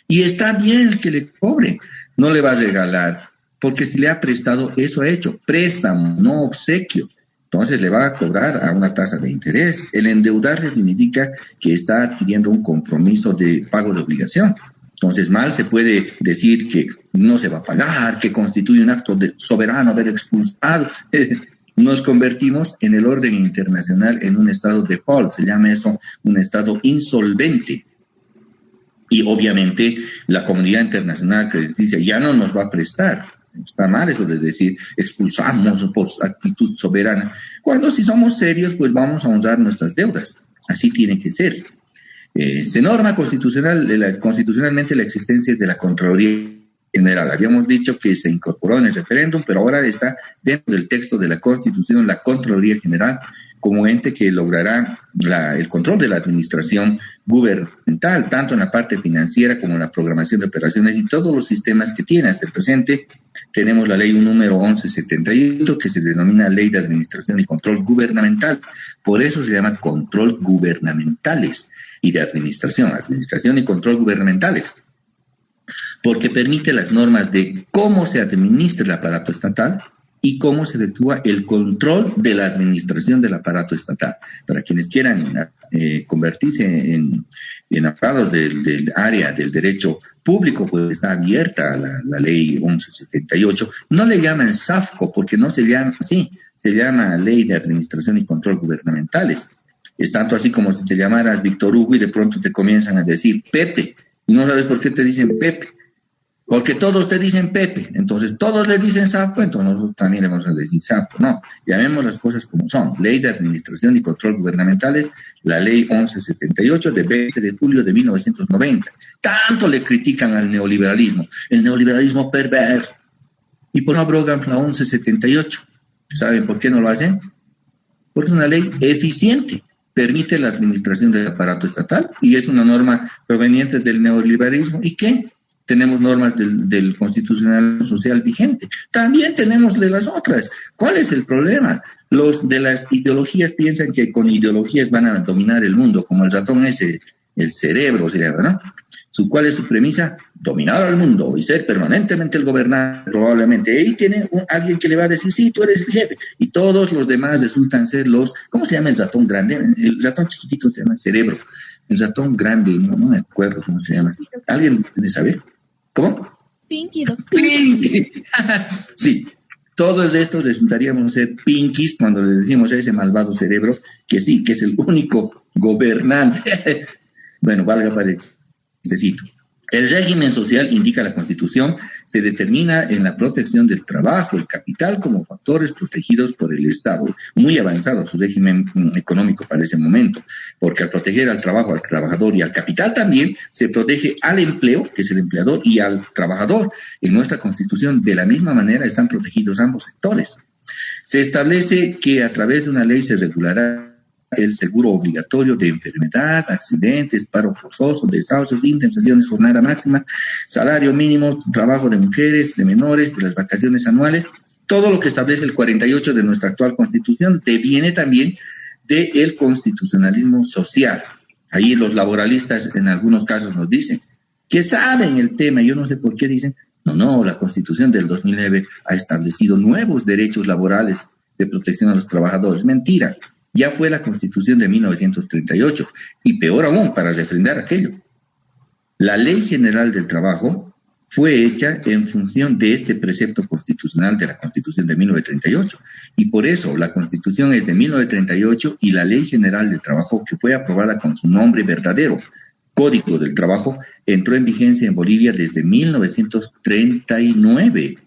Y está bien que le cobre, no le va a regalar, porque si le ha prestado, eso ha hecho, préstamo, no obsequio. Entonces le va a cobrar a una tasa de interés. El endeudarse significa que está adquiriendo un compromiso de pago de obligación. Entonces mal se puede decir que no se va a pagar, que constituye un acto de soberano haber expulsado. Nos convertimos en el orden internacional en un estado default, se llama eso un estado insolvente. Y obviamente la comunidad internacional crediticia ya no nos va a prestar. Está mal eso de decir expulsamos por actitud soberana. Cuando si somos serios, pues vamos a honrar nuestras deudas. Así tiene que ser. Se norma constitucionalmente la existencia de la Contraloría General. Habíamos dicho que se incorporó en el referéndum, pero ahora está dentro del texto de la Constitución la Contraloría General como ente que logrará el control de la administración gubernamental, tanto en la parte financiera como en la programación de operaciones y todos los sistemas que tiene. Hasta el presente tenemos la ley número 1178 que se denomina Ley de Administración y Control Gubernamental. Por eso se llama control gubernamentales y de administración y control gubernamentales, porque permite las normas de cómo se administra el aparato estatal y cómo se efectúa el control de la administración del aparato estatal. Para quienes quieran convertirse en abogados del área del derecho público, pues está abierta la ley 1178. No le llaman SAFCO porque no se llama así, se llama Ley de Administración y Control Gubernamentales. Es tanto así como si te llamaras Víctor Hugo y de pronto te comienzan a decir Pepe, y no sabes por qué te dicen Pepe. Porque todos te dicen Pepe, entonces todos le dicen SAFCO, entonces nosotros también le vamos a decir SAFCO. No, llamemos las cosas como son. Ley de Administración y Control Gubernamentales, la ley 1178 de 20 de julio de 1990. Tanto le critican al neoliberalismo, el neoliberalismo perverso. ¿Y por qué no abrogan la 1178? ¿Saben por qué no lo hacen? Porque es una ley eficiente, permite la administración del aparato estatal y es una norma proveniente del neoliberalismo. ¿Y qué? Tenemos normas del constitucional social vigente. También tenemos de las otras. ¿Cuál es el problema? Los de las ideologías piensan que con ideologías van a dominar el mundo, como el ratón ese, el cerebro se llama, ¿no? ¿Cuál es su premisa? Dominar al mundo y ser permanentemente el gobernante, probablemente. Ahí tiene alguien que le va a decir, sí, tú eres el jefe. Y todos los demás resultan ser los, ¿cómo se llama el ratón grande? El ratón chiquitito se llama cerebro. El ratón grande, no me acuerdo cómo se llama. ¿Alguien puede saber? ¿Cómo? Pinky. Sí, todos estos resultaríamos ser pinkies cuando le decimos a ese malvado cerebro que sí, que es el único gobernante. Bueno, valga para el necesito. El régimen social, indica la Constitución, se determina en la protección del trabajo, el capital como factores protegidos por el Estado. Muy avanzado su régimen económico para ese momento, porque al proteger al trabajo, al trabajador y al capital también se protege al empleo, que es el empleador, y al trabajador. En nuestra Constitución, de la misma manera, están protegidos ambos sectores. Se establece que a través de una ley se regulará el seguro obligatorio de enfermedad, accidentes, paro forzoso, desahucios, indemnizaciones, jornada máxima, salario mínimo, trabajo de mujeres, de menores, de las vacaciones anuales. Todo lo que establece el 48 de nuestra actual Constitución deviene también del constitucionalismo social. Ahí los laboralistas en algunos casos nos dicen que saben el tema, yo no sé por qué dicen, no, la Constitución del 2009 ha establecido nuevos derechos laborales de protección a los trabajadores. Mentira. Ya fue la Constitución de 1938, y peor aún, para refrendar aquello. La Ley General del Trabajo fue hecha en función de este precepto constitucional de la Constitución de 1938, y por eso la Constitución es de 1938 y la Ley General del Trabajo, que fue aprobada con su nombre verdadero, Código del Trabajo, entró en vigencia en Bolivia desde 1939.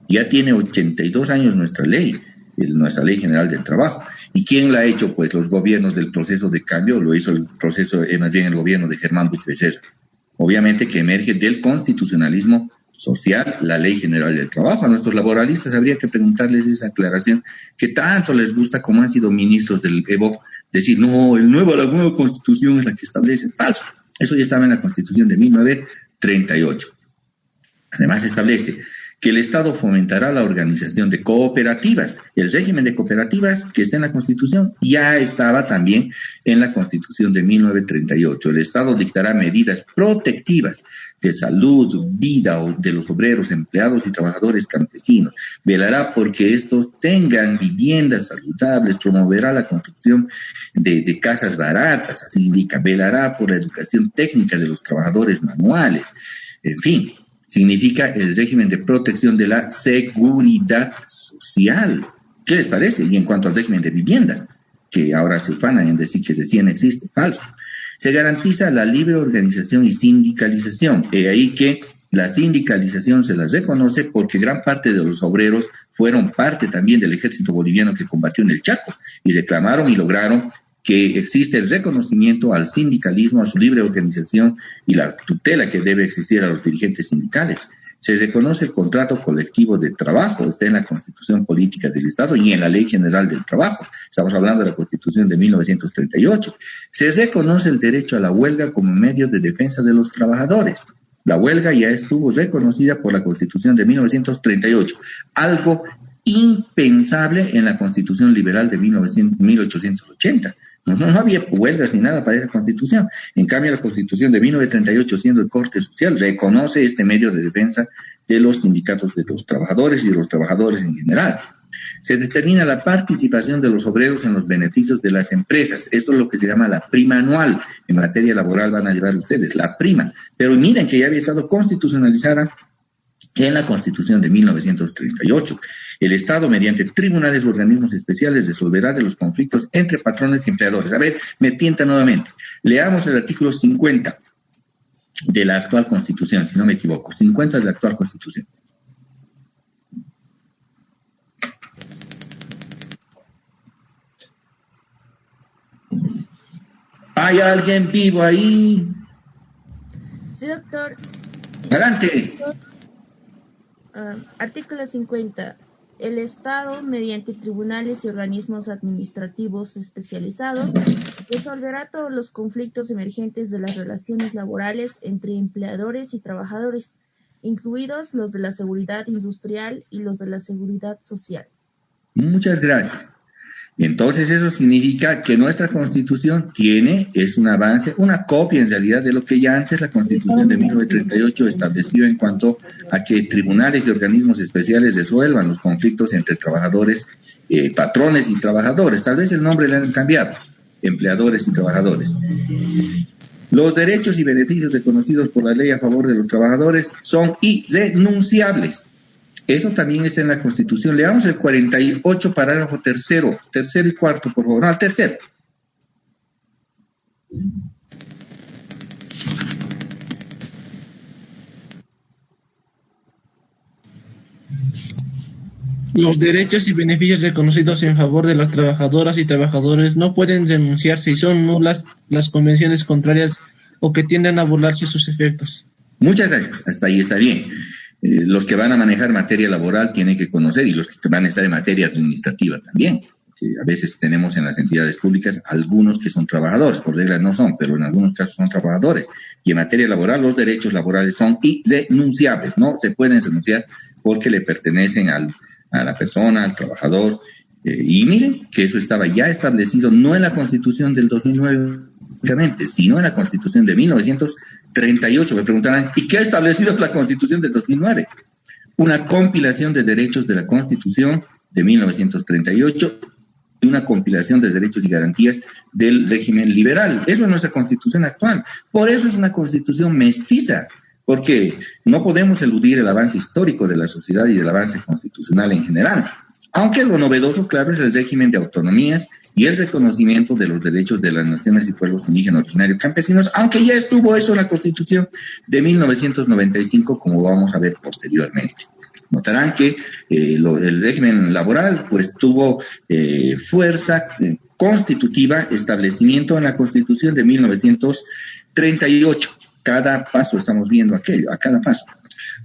Ya tiene 82 años nuestra ley general del trabajo. ¿Y quién la ha hecho? Pues los gobiernos del proceso de cambio, lo hizo más bien el gobierno de Germán Busch Becerra. Obviamente que emerge del constitucionalismo social, la Ley General del Trabajo. A nuestros laboralistas habría que preguntarles esa aclaración que tanto les gusta, como han sido ministros del EVO, decir, no, la nueva Constitución es la que establece. Falso. Eso ya estaba en la Constitución de 1938. Además establece que el Estado fomentará la organización de cooperativas. El régimen de cooperativas que está en la Constitución ya estaba también en la Constitución de 1938. El Estado dictará medidas protectivas de salud, vida de los obreros, empleados y trabajadores campesinos. Velará porque estos tengan viviendas saludables, promoverá la construcción de casas baratas, así indica. Velará por la educación técnica de los trabajadores manuales. En fin, significa el régimen de protección de la seguridad social. ¿Qué les parece? Y en cuanto al régimen de vivienda, que ahora se ufanan en decir que ese sí no existe, falso. Se garantiza la libre organización y sindicalización. Ahí que la sindicalización se las reconoce porque gran parte de los obreros fueron parte también del ejército boliviano que combatió en el Chaco y reclamaron y lograron que existe el reconocimiento al sindicalismo, a su libre organización y la tutela que debe existir a los dirigentes sindicales. Se reconoce el contrato colectivo de trabajo, está en la Constitución Política del Estado y en la Ley General del Trabajo. Estamos hablando de la Constitución de 1938. Se reconoce el derecho a la huelga como medio de defensa de los trabajadores. La huelga ya estuvo reconocida por la Constitución de 1938, algo impensable en la Constitución Liberal de 1880. No había huelgas ni nada para esa Constitución. En cambio, la Constitución de 1938, siendo el Corte Social, reconoce este medio de defensa de los sindicatos de los trabajadores y de los trabajadores en general. Se determina la participación de los obreros en los beneficios de las empresas. Esto es lo que se llama la prima anual. En materia laboral van a llevar ustedes la prima. Pero miren que ya había estado constitucionalizada en la Constitución de 1938. El Estado, mediante tribunales u organismos especiales, resolverá de los conflictos entre patrones y empleadores. A ver, me tienta nuevamente. Leamos el artículo 50 de la actual Constitución, si no me equivoco. 50 de la actual Constitución. ¿Hay alguien vivo ahí? Sí, doctor. Adelante. Artículo 50. El Estado, mediante tribunales y organismos administrativos especializados, resolverá todos los conflictos emergentes de las relaciones laborales entre empleadores y trabajadores, incluidos los de la seguridad industrial y los de la seguridad social. Muchas gracias. Entonces eso significa que nuestra Constitución es un avance, una copia en realidad de lo que ya antes la Constitución de 1938 estableció en cuanto a que tribunales y organismos especiales resuelvan los conflictos entre trabajadores, patrones y trabajadores. Tal vez el nombre le han cambiado, empleadores y trabajadores. Los derechos y beneficios reconocidos por la ley a favor de los trabajadores son irrenunciables. Eso también está en la Constitución. Leamos el 48, parágrafo tercero y cuarto, por favor. No, al tercero. Los derechos y beneficios reconocidos en favor de las trabajadoras y trabajadores no pueden denunciarse y son nulas las convenciones contrarias o que tienden a burlarse sus efectos. Muchas gracias. Hasta ahí está bien. Los que van a manejar materia laboral tienen que conocer, y los que van a estar en materia administrativa también, que a veces tenemos en las entidades públicas algunos que son trabajadores, por regla no son, pero en algunos casos son trabajadores. Y en materia laboral los derechos laborales son irrenunciables, no se pueden renunciar porque le pertenecen a la persona, al trabajador. Y miren que eso estaba ya establecido no en la Constitución del 2009, sino en la Constitución de 1938. Me preguntarán, ¿y qué ha establecido la Constitución del 2009? Una compilación de derechos de la Constitución de 1938 y una compilación de derechos y garantías del régimen liberal. Eso es nuestra Constitución actual. Por eso es una Constitución mestiza, porque no podemos eludir el avance histórico de la sociedad y del avance constitucional en general. Aunque lo novedoso, claro, es el régimen de autonomías y el reconocimiento de los derechos de las naciones y pueblos indígenas originarios campesinos, aunque ya estuvo eso en la Constitución de 1995, como vamos a ver posteriormente. Notarán que el régimen laboral pues tuvo fuerza constitutiva, establecimiento en la Constitución de 1938. Cada paso estamos viendo aquello, a cada paso.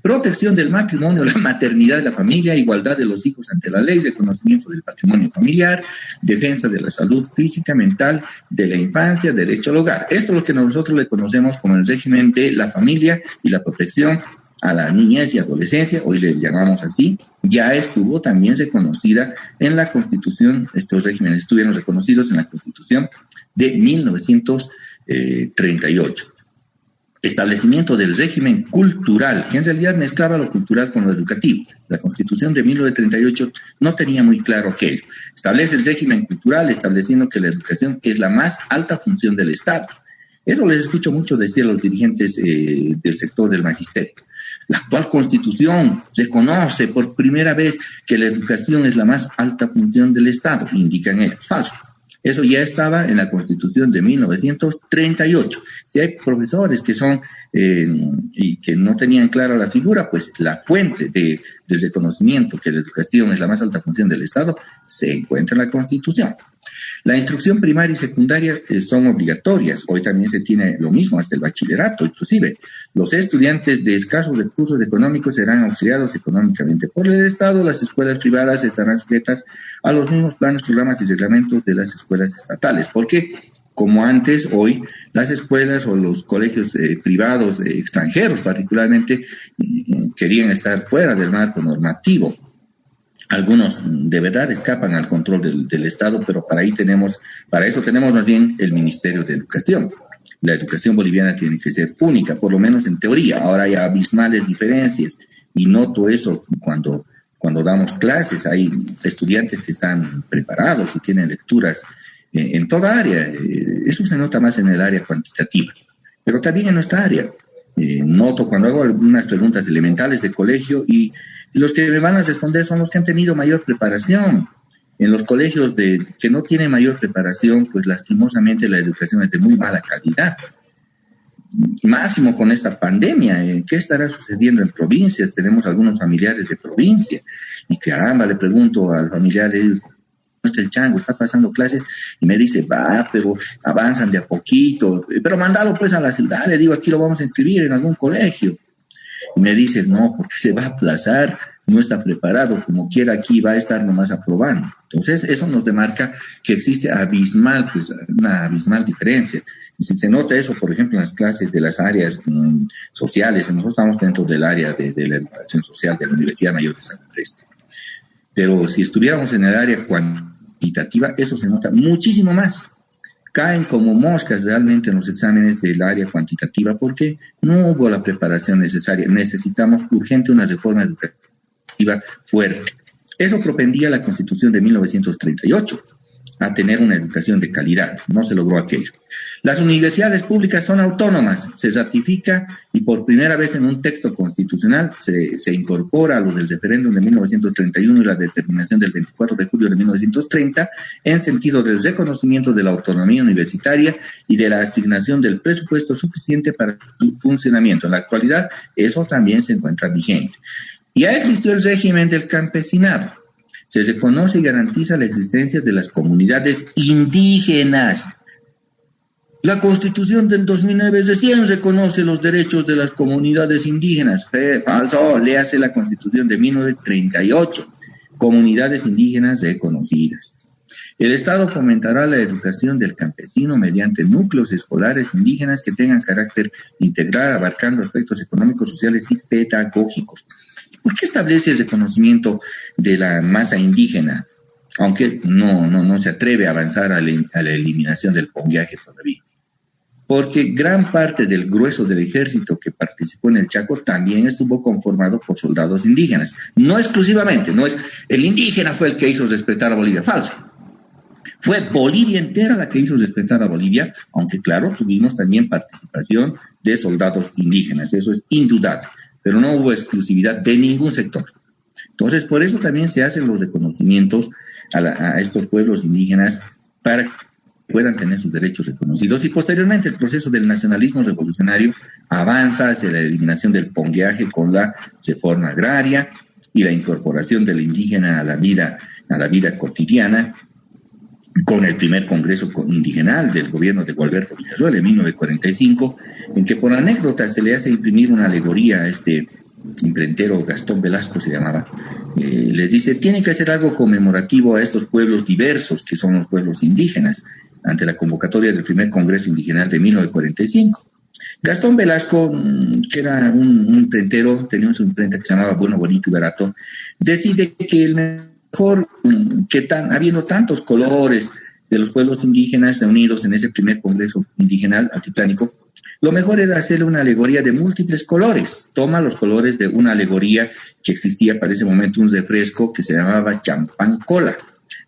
protección del matrimonio, la maternidad de la familia, igualdad de los hijos ante la ley, reconocimiento del patrimonio familiar, defensa de la salud física, mental, de la infancia, derecho al hogar. Esto es lo que nosotros le conocemos como el régimen de la familia y la protección a la niñez y adolescencia, hoy le llamamos así. Ya estuvo también reconocida en la Constitución, estos regímenes estuvieron reconocidos en la Constitución de 1938. Establecimiento del régimen cultural, que en realidad mezclaba lo cultural con lo educativo. La Constitución de 1938 no tenía muy claro aquello. Establece el régimen cultural, estableciendo que la educación es la más alta función del Estado. Eso les escucho mucho decir a los dirigentes del sector del magisterio. La actual Constitución reconoce por primera vez que la educación es la más alta función del Estado, indican ellos. Falso. Eso ya estaba en la Constitución de 1938. Si hay profesores que son y que no tenían clara la figura, pues la fuente del reconocimiento que la educación es la más alta función del Estado se encuentra en la Constitución. La instrucción primaria y secundaria son obligatorias. Hoy también se tiene lo mismo, hasta el bachillerato, inclusive. Los estudiantes de escasos recursos económicos serán auxiliados económicamente por el Estado. Las escuelas privadas estarán sujetas a los mismos planes, programas y reglamentos de las escuelas estatales. Porque, como antes, hoy las escuelas o los colegios privados extranjeros particularmente querían estar fuera del marco normativo. Algunos de verdad escapan al control del Estado, pero para eso tenemos más bien el Ministerio de Educación. La educación boliviana tiene que ser única, por lo menos en teoría. Ahora hay abismales diferencias y noto eso cuando damos clases. Hay estudiantes que están preparados y tienen lecturas en toda área. Eso se nota más en el área cuantitativa, pero también en nuestra área. Noto cuando hago algunas preguntas elementales de colegio y los que me van a responder son los que han tenido mayor preparación. En los colegios que no tienen mayor preparación, pues lastimosamente la educación es de muy mala calidad. Máximo con esta pandemia, ¿qué estará sucediendo en provincias? Tenemos algunos familiares de provincia y caramba, le pregunto al familiar, ¿cómo está el chango? ¿Está pasando clases? Y me dice, pero avanzan de a poquito, pero mandalo pues a la ciudad. Le digo, aquí lo vamos a inscribir en algún colegio. Y me dice, no, porque se va a aplazar, no está preparado, como quiera aquí va a estar nomás aprobando. Entonces, eso nos demarca que existe una abismal diferencia. Y si se nota eso, por ejemplo, en las clases de las áreas sociales, nosotros estamos dentro del área de la educación social de la Universidad Mayor de San Andrés. Pero si estuviéramos en el área cuantitativa, eso se nota muchísimo más. Caen como moscas realmente en los exámenes del área cuantitativa porque no hubo la preparación necesaria. Necesitamos urgente una reforma educativa fuerte. Eso propendía la Constitución de 1938, a tener una educación de calidad. No se logró aquello. Las universidades públicas son autónomas, se ratifica y por primera vez en un texto constitucional se incorpora a lo del referéndum de 1931 y la determinación del 24 de julio de 1930 en sentido del reconocimiento de la autonomía universitaria y de la asignación del presupuesto suficiente para su funcionamiento. En la actualidad, eso también se encuentra vigente. Ya existió el régimen del campesinado. Se reconoce y garantiza la existencia de las comunidades indígenas. La Constitución del 2009 recién reconoce los derechos de las comunidades indígenas. Falso, léase la Constitución de 1938. Comunidades indígenas reconocidas. El Estado fomentará la educación del campesino mediante núcleos escolares indígenas que tengan carácter integral, abarcando aspectos económicos, sociales y pedagógicos. ¿Por qué establece el reconocimiento de la masa indígena, aunque no se atreve a avanzar a la eliminación del pongueaje todavía? Porque gran parte del grueso del ejército que participó en el Chaco también estuvo conformado por soldados indígenas. No exclusivamente, no es el indígena fue el que hizo respetar a Bolivia, falso. Fue Bolivia entera la que hizo respetar a Bolivia, aunque claro, tuvimos también participación de soldados indígenas, eso es indudable, pero no hubo exclusividad de ningún sector. Entonces, por eso también se hacen los reconocimientos a estos pueblos indígenas para que puedan tener sus derechos reconocidos y posteriormente el proceso del nacionalismo revolucionario avanza hacia la eliminación del pongueaje con la reforma agraria y la incorporación del indígena a la vida cotidiana, con el primer congreso indigenal del gobierno de Gualberto Villazuela en 1945, en que por anécdota se le hace imprimir una alegoría a este imprentero Gastón Velasco se llamaba, les dice, tiene que hacer algo conmemorativo a estos pueblos diversos que son los pueblos indígenas, ante la convocatoria del primer Congreso Indigenal de 1945. Gastón Velasco, que era un imprentero, tenía su imprenta que se llamaba Bueno, Bonito y Barato, decide que el mejor, habiendo tantos colores de los pueblos indígenas unidos en ese primer Congreso Indigenal altiplánico, lo mejor era hacerle una alegoría de múltiples colores. Toma los colores de una alegoría que existía para ese momento, un refresco que se llamaba champán cola,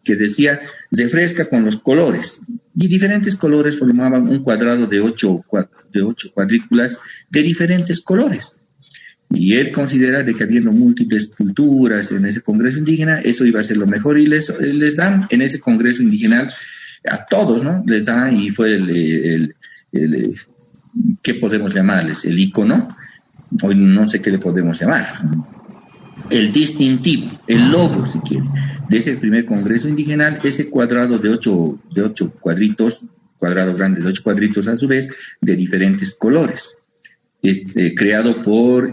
que decía refresca con los colores. Y diferentes colores formaban un cuadrado de ocho cuadrículas de diferentes colores. Y él considera de que habiendo múltiples culturas en ese Congreso Indígena, eso iba a ser lo mejor. Y les dan en ese Congreso Indígena a todos, ¿no? Les dan, y fue ¿qué podemos llamarles? El icono, hoy no sé qué le podemos llamar, el distintivo, el logo, si quiere, de ese primer Congreso Indigenal, ese cuadrado de ocho cuadritos, cuadrado grande de 8 cuadritos a su vez, de diferentes colores, creado por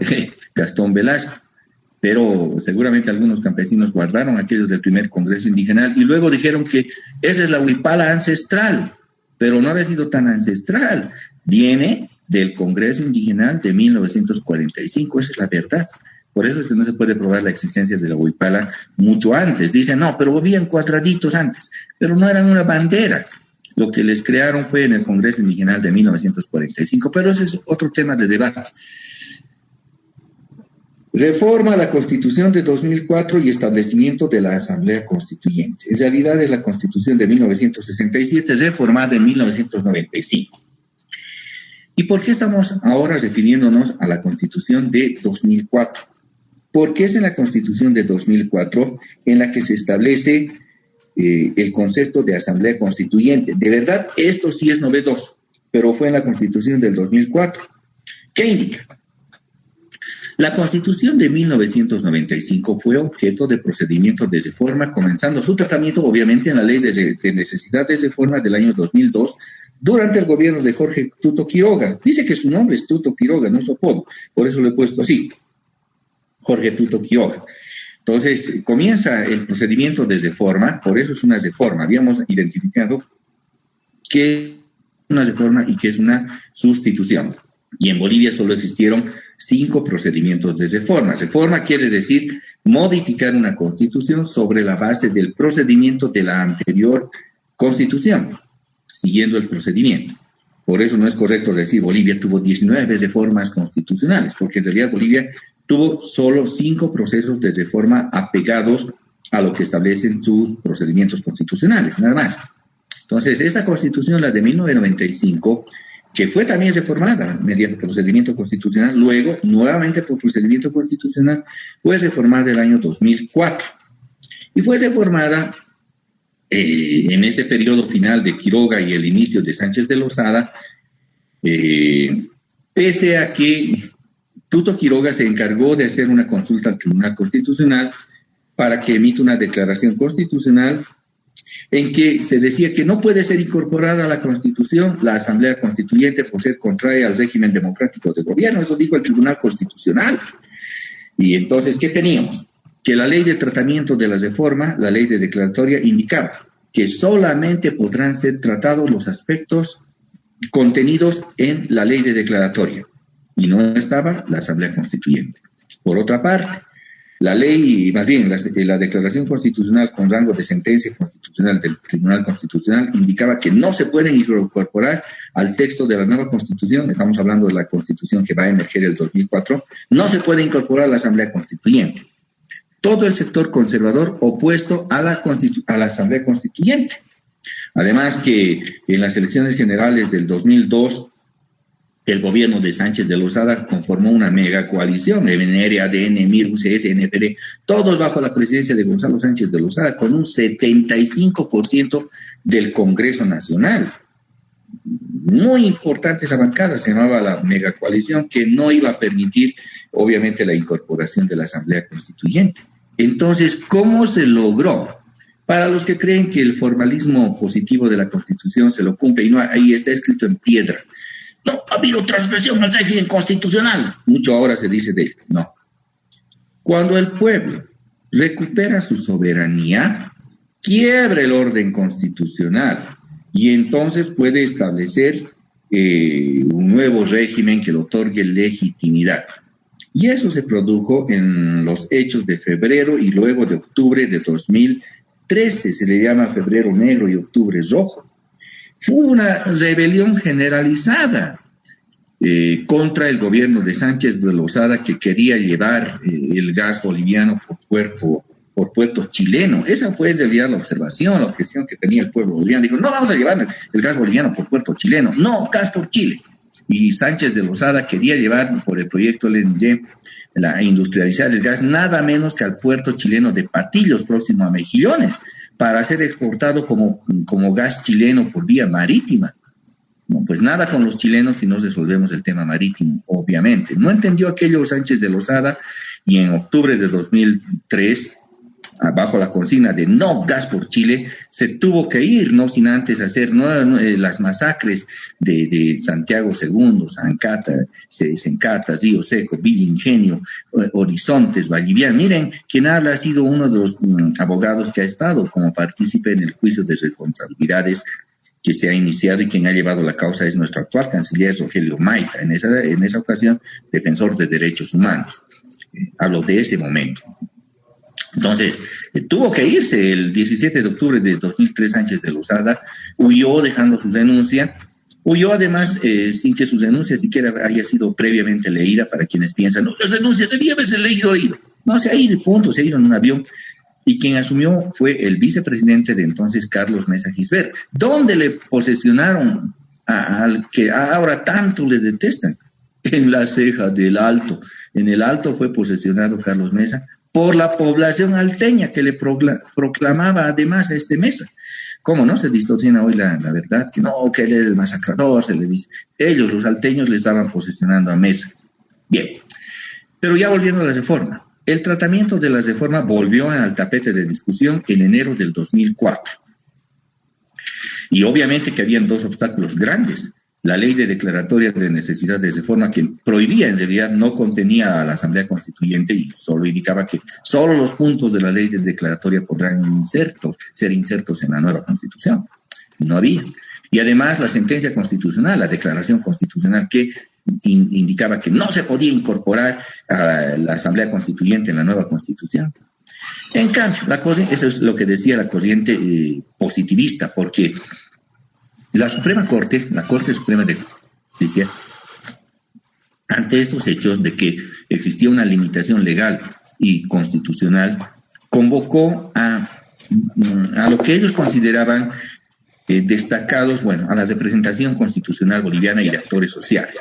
Gastón Velasco. Pero seguramente algunos campesinos guardaron aquellos del primer Congreso Indigenal y luego dijeron que esa es la huipala ancestral, pero no había sido tan ancestral. Viene del Congreso Indigenal de 1945, esa es la verdad. Por eso es que no se puede probar la existencia de la huipala mucho antes. Dicen, no, pero habían cuadraditos antes, pero no eran una bandera. Lo que les crearon fue en el Congreso Indigenal de 1945, pero ese es otro tema de debate. Reforma a la Constitución de 2004 y establecimiento de la Asamblea Constituyente. En realidad es la Constitución de 1967, reformada en 1995. ¿Y por qué estamos ahora refiriéndonos a la Constitución de 2004? Porque es en la Constitución de 2004 en la que se establece el concepto de Asamblea Constituyente. De verdad, esto sí es novedoso, pero fue en la Constitución del 2004. ¿Qué indica? La Constitución de 1995 fue objeto de procedimientos de reforma, comenzando su tratamiento obviamente en la Ley de Necesidad de Reforma del año 2002, durante el gobierno de Jorge Tuto Quiroga. Dice que su nombre es Tuto Quiroga, no es su apodo, por eso lo he puesto así, Jorge Tuto Quiroga. Entonces, comienza el procedimiento de reforma, por eso es una reforma. Habíamos identificado que es una reforma y que es una sustitución. Y en Bolivia solo existieron 5 procedimientos de reforma. Reforma quiere decir modificar una constitución sobre la base del procedimiento de la anterior constitución, siguiendo el procedimiento. Por eso no es correcto decir Bolivia tuvo 19 reformas constitucionales, porque en realidad Bolivia tuvo solo 5 procesos de reforma apegados a lo que establecen sus procedimientos constitucionales, nada más. Entonces, esta constitución, la de 1995, que fue también reformada mediante procedimiento constitucional, luego, nuevamente por procedimiento constitucional, fue reformada el año 2004. Y fue reformada en ese periodo final de Quiroga y el inicio de Sánchez de Lozada, pese a que Tuto Quiroga se encargó de hacer una consulta al Tribunal Constitucional para que emita una declaración constitucional en que se decía que no puede ser incorporada a la Constitución la Asamblea Constituyente por ser contraria al régimen democrático de gobierno. Eso dijo el Tribunal Constitucional. Y entonces, ¿qué teníamos? Que la ley de tratamiento de la reforma, la ley de declaratoria, indicaba que solamente podrán ser tratados los aspectos contenidos en la ley de declaratoria, y no estaba la Asamblea Constituyente. Por otra parte, la ley, más bien la declaración constitucional con rango de sentencia constitucional del Tribunal Constitucional indicaba que no se pueden incorporar al texto de la nueva Constitución, estamos hablando de la Constitución que va a emerger el 2004, no se puede incorporar a la Asamblea Constituyente. Todo el sector conservador opuesto a la Asamblea Constituyente. Además que en las elecciones generales del 2002, el gobierno de Sánchez de Lozada conformó una mega coalición, MNR, ADN, MIR, UCS, NPD, todos bajo la presidencia de Gonzalo Sánchez de Lozada, con un 75% del Congreso Nacional. Muy importante esa bancada, se llamaba la mega coalición, que no iba a permitir, obviamente, la incorporación de la Asamblea Constituyente. Entonces, ¿cómo se logró? Para los que creen que el formalismo positivo de la Constitución se lo cumple, y no, ahí está escrito en piedra. No, ha habido transgresión al régimen constitucional. Mucho ahora se dice de él. No, Cuando el pueblo recupera su soberanía, quiebra el orden constitucional y entonces puede establecer un nuevo régimen que le otorgue legitimidad. Y eso se produjo en los hechos de febrero y luego de octubre de 2013, se le llama febrero negro y octubre rojo. Fue una rebelión generalizada contra el gobierno de Sánchez de Lozada, que quería llevar el gas boliviano por puerto chileno. Esa fue en realidad la observación, la objeción que tenía el pueblo boliviano. Dijo, no vamos a llevar el gas boliviano por puerto chileno, no, gas por Chile. Y Sánchez de Lozada quería llevar por el proyecto LNG, industrializar el gas, nada menos que al puerto chileno de Patillos, próximo a Mejillones, para ser exportado como gas chileno por vía marítima. No, pues nada con los chilenos si no resolvemos el tema marítimo, obviamente. No entendió aquello Sánchez de Lozada y en octubre de 2003, bajo la consigna de no gas por Chile, se tuvo que ir, no sin antes hacer las masacres de Santiago II, Zancata, Río Seco, Villa Ingenio, Horizontes, Vallivian. Miren, quien habla ha sido uno de los abogados que ha estado como partícipe en el juicio de responsabilidades que se ha iniciado, y quien ha llevado la causa es nuestro actual canciller Rogelio Maita, en esa ocasión defensor de derechos humanos. Hablo de ese momento. Entonces, tuvo que irse el 17 de octubre de 2003, Sánchez de Lozada, huyó dejando su renuncia, huyó además sin que su renuncia siquiera haya sido previamente leída, para quienes piensan, no, la renuncia debía haberse leído. No, se ha ido, punto, se ha ido en un avión. Y quien asumió fue el vicepresidente de entonces, Carlos Mesa Gisbert, donde le posesionaron al que ahora tanto le detestan, en la ceja del Alto. En el Alto fue posesionado Carlos Mesa por la población alteña, que le proclamaba además a este Mesa. ¿Cómo no se distorsiona hoy la verdad? Que no, que él era el masacrador, se le dice. Ellos, los alteños, le estaban posesionando a Mesa. Bien, pero ya volviendo a la reforma. El tratamiento de la reforma volvió al tapete de discusión en enero del 2004. Y obviamente que habían dos obstáculos grandes. La ley de declaratoria de necesidad de reforma, que prohibía, en realidad no contenía a la Asamblea Constituyente y solo indicaba que solo los puntos de la ley de declaratoria podrán ser insertos en la nueva Constitución. No había. Y además la sentencia constitucional, la declaración constitucional, que indicaba que no se podía incorporar a la Asamblea Constituyente en la nueva Constitución. En cambio, eso es lo que decía la corriente positivista, porque la Suprema Corte, la Corte Suprema de Justicia, ante estos hechos de que existía una limitación legal y constitucional, convocó a lo que ellos consideraban destacados, a la representación constitucional boliviana y de actores sociales.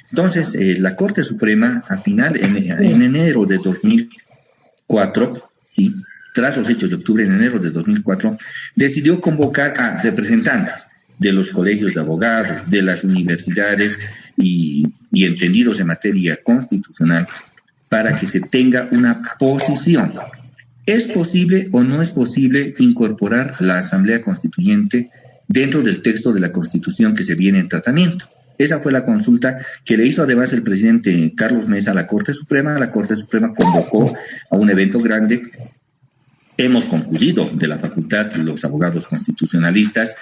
Entonces, la Corte Suprema, en enero de 2004, sí, tras los hechos de octubre, en enero de 2004, decidió convocar a representantes de los colegios de abogados, de las universidades y entendidos en materia constitucional, para que se tenga una posición. ¿Es posible o no es posible incorporar la Asamblea Constituyente dentro del texto de la Constitución que se viene en tratamiento? Esa fue la consulta que le hizo además el presidente Carlos Mesa a la Corte Suprema. La Corte Suprema convocó a un evento grande. Hemos concluido de la facultad los abogados constitucionalistas.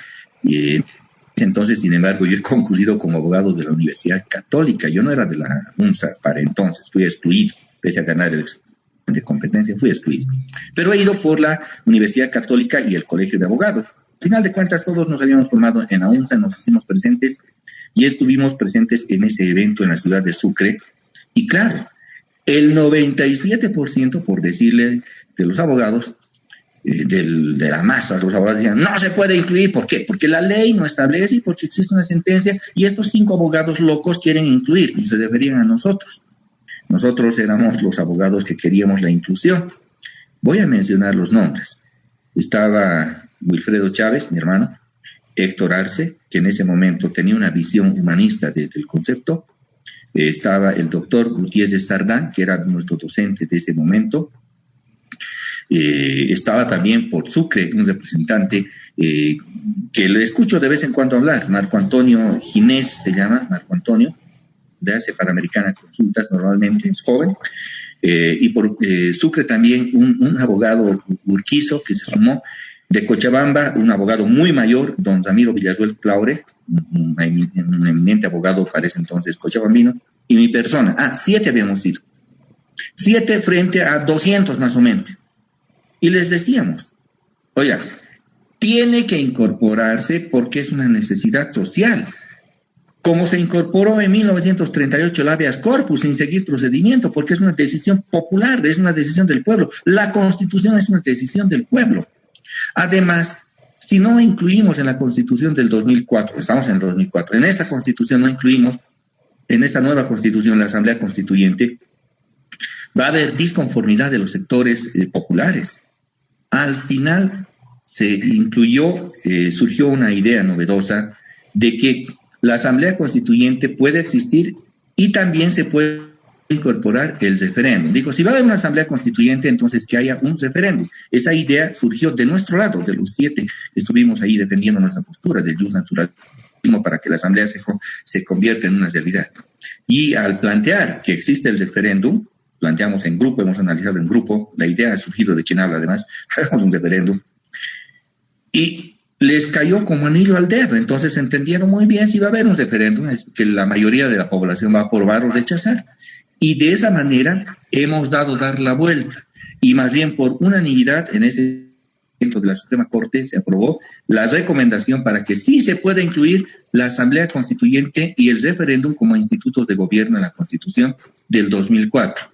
Entonces, sin embargo, yo he concluido como abogado de la Universidad Católica. Yo no era de la UNSA para entonces, fui excluido, pese a ganar el examen de competencia, fui excluido. Pero he ido por la Universidad Católica y el Colegio de Abogados. Al final de cuentas, todos nos habíamos formado en la UNSA, nos hicimos presentes y estuvimos presentes en ese evento en la ciudad de Sucre. Y claro, el 97%, por decirle, de los abogados, de la masa, los abogados decían, no se puede incluir. ¿Por qué? Porque la ley no establece y porque existe una sentencia y estos 5 abogados locos quieren incluir y se referían a nosotros. Nosotros éramos los abogados que queríamos la inclusión. Voy a mencionar los nombres. Estaba Wilfredo Chávez, mi hermano, Héctor Arce, que en ese momento tenía una visión humanista del concepto. Estaba el doctor Gutiérrez Sardán, que era nuestro docente de ese momento. Estaba también por Sucre un representante que le escucho de vez en cuando hablar, Marco Antonio Ginés se llama, Marco Antonio, de hace Panamericana Consultas, normalmente es joven. y por Sucre también un abogado Urquizo que se sumó. De Cochabamba, un abogado muy mayor, don Ramiro Villazuel Claure, un eminente abogado para ese entonces cochabambino, y mi persona. 7 habíamos sido. 7 frente a 200 más o menos. Y les decíamos, oiga, tiene que incorporarse porque es una necesidad social. Como se incorporó en 1938 el habeas corpus sin seguir procedimiento, porque es una decisión popular, es una decisión del pueblo. La Constitución es una decisión del pueblo. Además, si no incluimos en la Constitución del 2004, estamos en el 2004, en esta Constitución no incluimos, en esta nueva Constitución, la Asamblea Constituyente, va a haber disconformidad de los sectores populares. Al final se incluyó, surgió una idea novedosa de que la Asamblea Constituyente puede existir y también se puede incorporar el referéndum. Dijo, si va a haber una asamblea constituyente, entonces que haya un referéndum. Esa idea surgió de nuestro lado, de los 7, estuvimos ahí defendiendo nuestra postura del jus naturalismo para que la asamblea se convierta en una realidad. Y al plantear que existe el referéndum, planteamos en grupo, hemos analizado en grupo, la idea ha surgido de quien habla además, hagamos un referéndum, y les cayó como anillo al dedo. Entonces entendieron muy bien, si va a haber un referéndum, es que la mayoría de la población va a aprobar o rechazar. Y de esa manera hemos dar la vuelta. Y más bien por unanimidad en ese momento de la Suprema Corte se aprobó la recomendación para que sí se pueda incluir la Asamblea Constituyente y el referéndum como institutos de gobierno en la Constitución del 2004.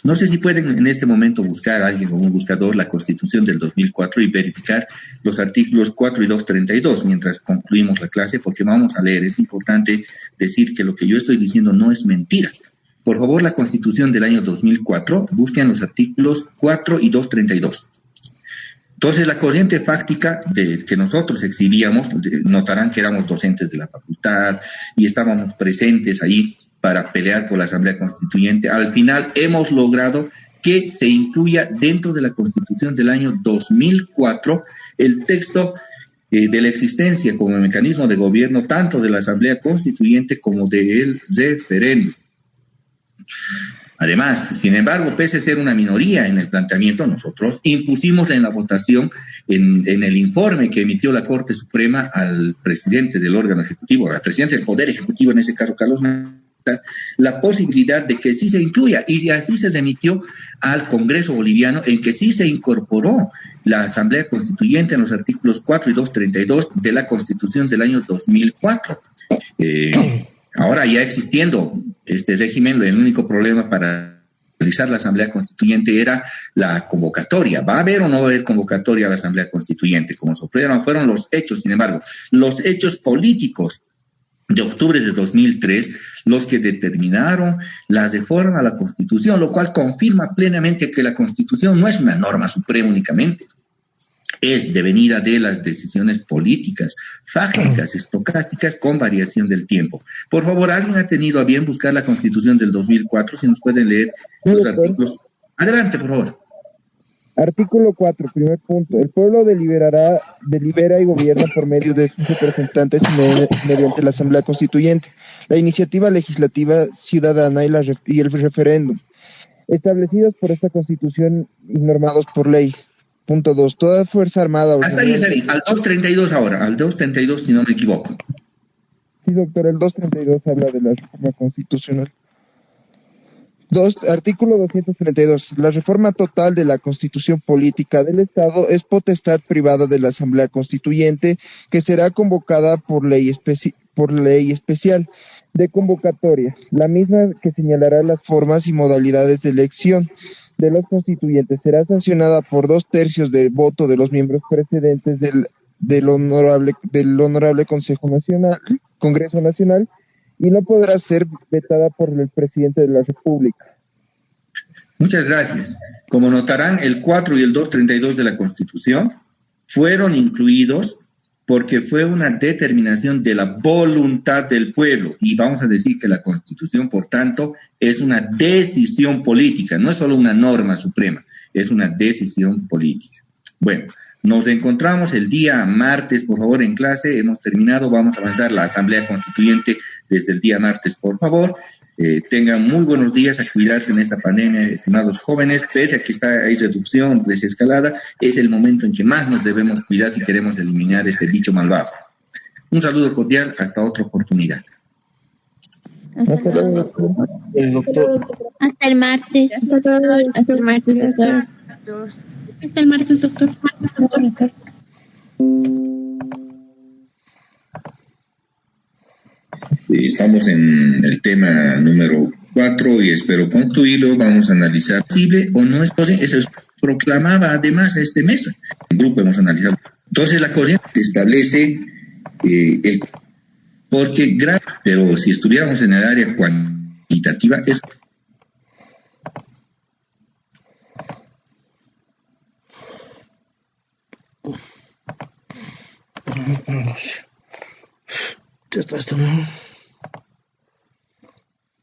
No sé si pueden en este momento buscar a alguien con un buscador la Constitución del 2004 y verificar los artículos 4 y 232 mientras concluimos la clase, porque vamos a leer. Es importante decir que lo que yo estoy diciendo no es mentira. Por favor, la Constitución del año 2004, busquen los artículos 4 y 232. Entonces, la corriente fáctica que nosotros exhibíamos, notarán que éramos docentes de la facultad y estábamos presentes ahí para pelear por la Asamblea Constituyente. Al final hemos logrado que se incluya dentro de la Constitución del año 2004 el texto de la existencia como mecanismo de gobierno tanto de la Asamblea Constituyente como del referéndum. Además, sin embargo, pese a ser una minoría en el planteamiento, nosotros impusimos en la votación, en el informe que emitió la Corte Suprema al presidente del órgano ejecutivo, al presidente del Poder Ejecutivo, en ese caso Carlos Mata, la posibilidad de que sí se incluya, y así se remitió al Congreso boliviano, en que sí se incorporó la Asamblea Constituyente en los artículos 4 y 232 de la Constitución del año 2004. Ahora ya existiendo este régimen, el único problema para realizar la Asamblea Constituyente era la convocatoria. ¿Va a haber o no va a haber convocatoria a la Asamblea Constituyente? Como fueron los hechos, sin embargo, los hechos políticos de octubre de 2003, los que determinaron la reforma a la Constitución, lo cual confirma plenamente que la Constitución no es una norma suprema únicamente. Es devenida de las decisiones políticas, fácticas, estocásticas, con variación del tiempo. Por favor, ¿alguien ha tenido a bien buscar la Constitución del 2004? Si nos pueden leer los artículos. Adelante, por favor. Artículo 4, primer punto. El pueblo delibera y gobierna por medio de sus representantes mediante la Asamblea Constituyente, la iniciativa legislativa ciudadana y el referéndum, establecidos por esta Constitución y normados por ley. Punto 2. Toda fuerza armada... Hasta ahí, al 232 ahora, al 232 si no me equivoco. Sí, doctor, el 232 habla de la reforma constitucional. Artículo 232. La reforma total de la Constitución Política del Estado es potestad privada de la Asamblea Constituyente, que será convocada por ley especial de convocatoria, la misma que señalará las formas y modalidades de elección de los constituyentes. Será sancionada por 2/3 del voto de los miembros precedentes del honorable Congreso Nacional, y no podrá ser vetada por el presidente de la República. Muchas gracias. Como notarán, el 4 y el 232 de la Constitución fueron incluidos porque fue una determinación de la voluntad del pueblo, y vamos a decir que la Constitución, por tanto, es una decisión política, no es solo una norma suprema, es una decisión política. Bueno, nos encontramos el día martes, por favor, en clase. Hemos terminado, vamos a avanzar la Asamblea Constituyente desde el día martes, por favor. Tengan muy buenos días, a cuidarse en esta pandemia, estimados jóvenes. Pese a que hay reducción, desescalada, es el momento en que más nos debemos cuidar si queremos eliminar este bicho malvado. Un saludo cordial, hasta otra oportunidad. Hasta Hasta luego, luego. doctor. El doctor. Hasta el martes. Hasta el martes, doctor. Doctor. Hasta el martes, doctor. Estamos en el tema número 4 y espero concluirlo. Vamos a analizar si es posible o no es posible. Eso se proclamaba además este mes. En grupo hemos analizado. Entonces la corriente establece porque pero si estuviéramos en el área cuantitativa es Ya está esto, ¿no?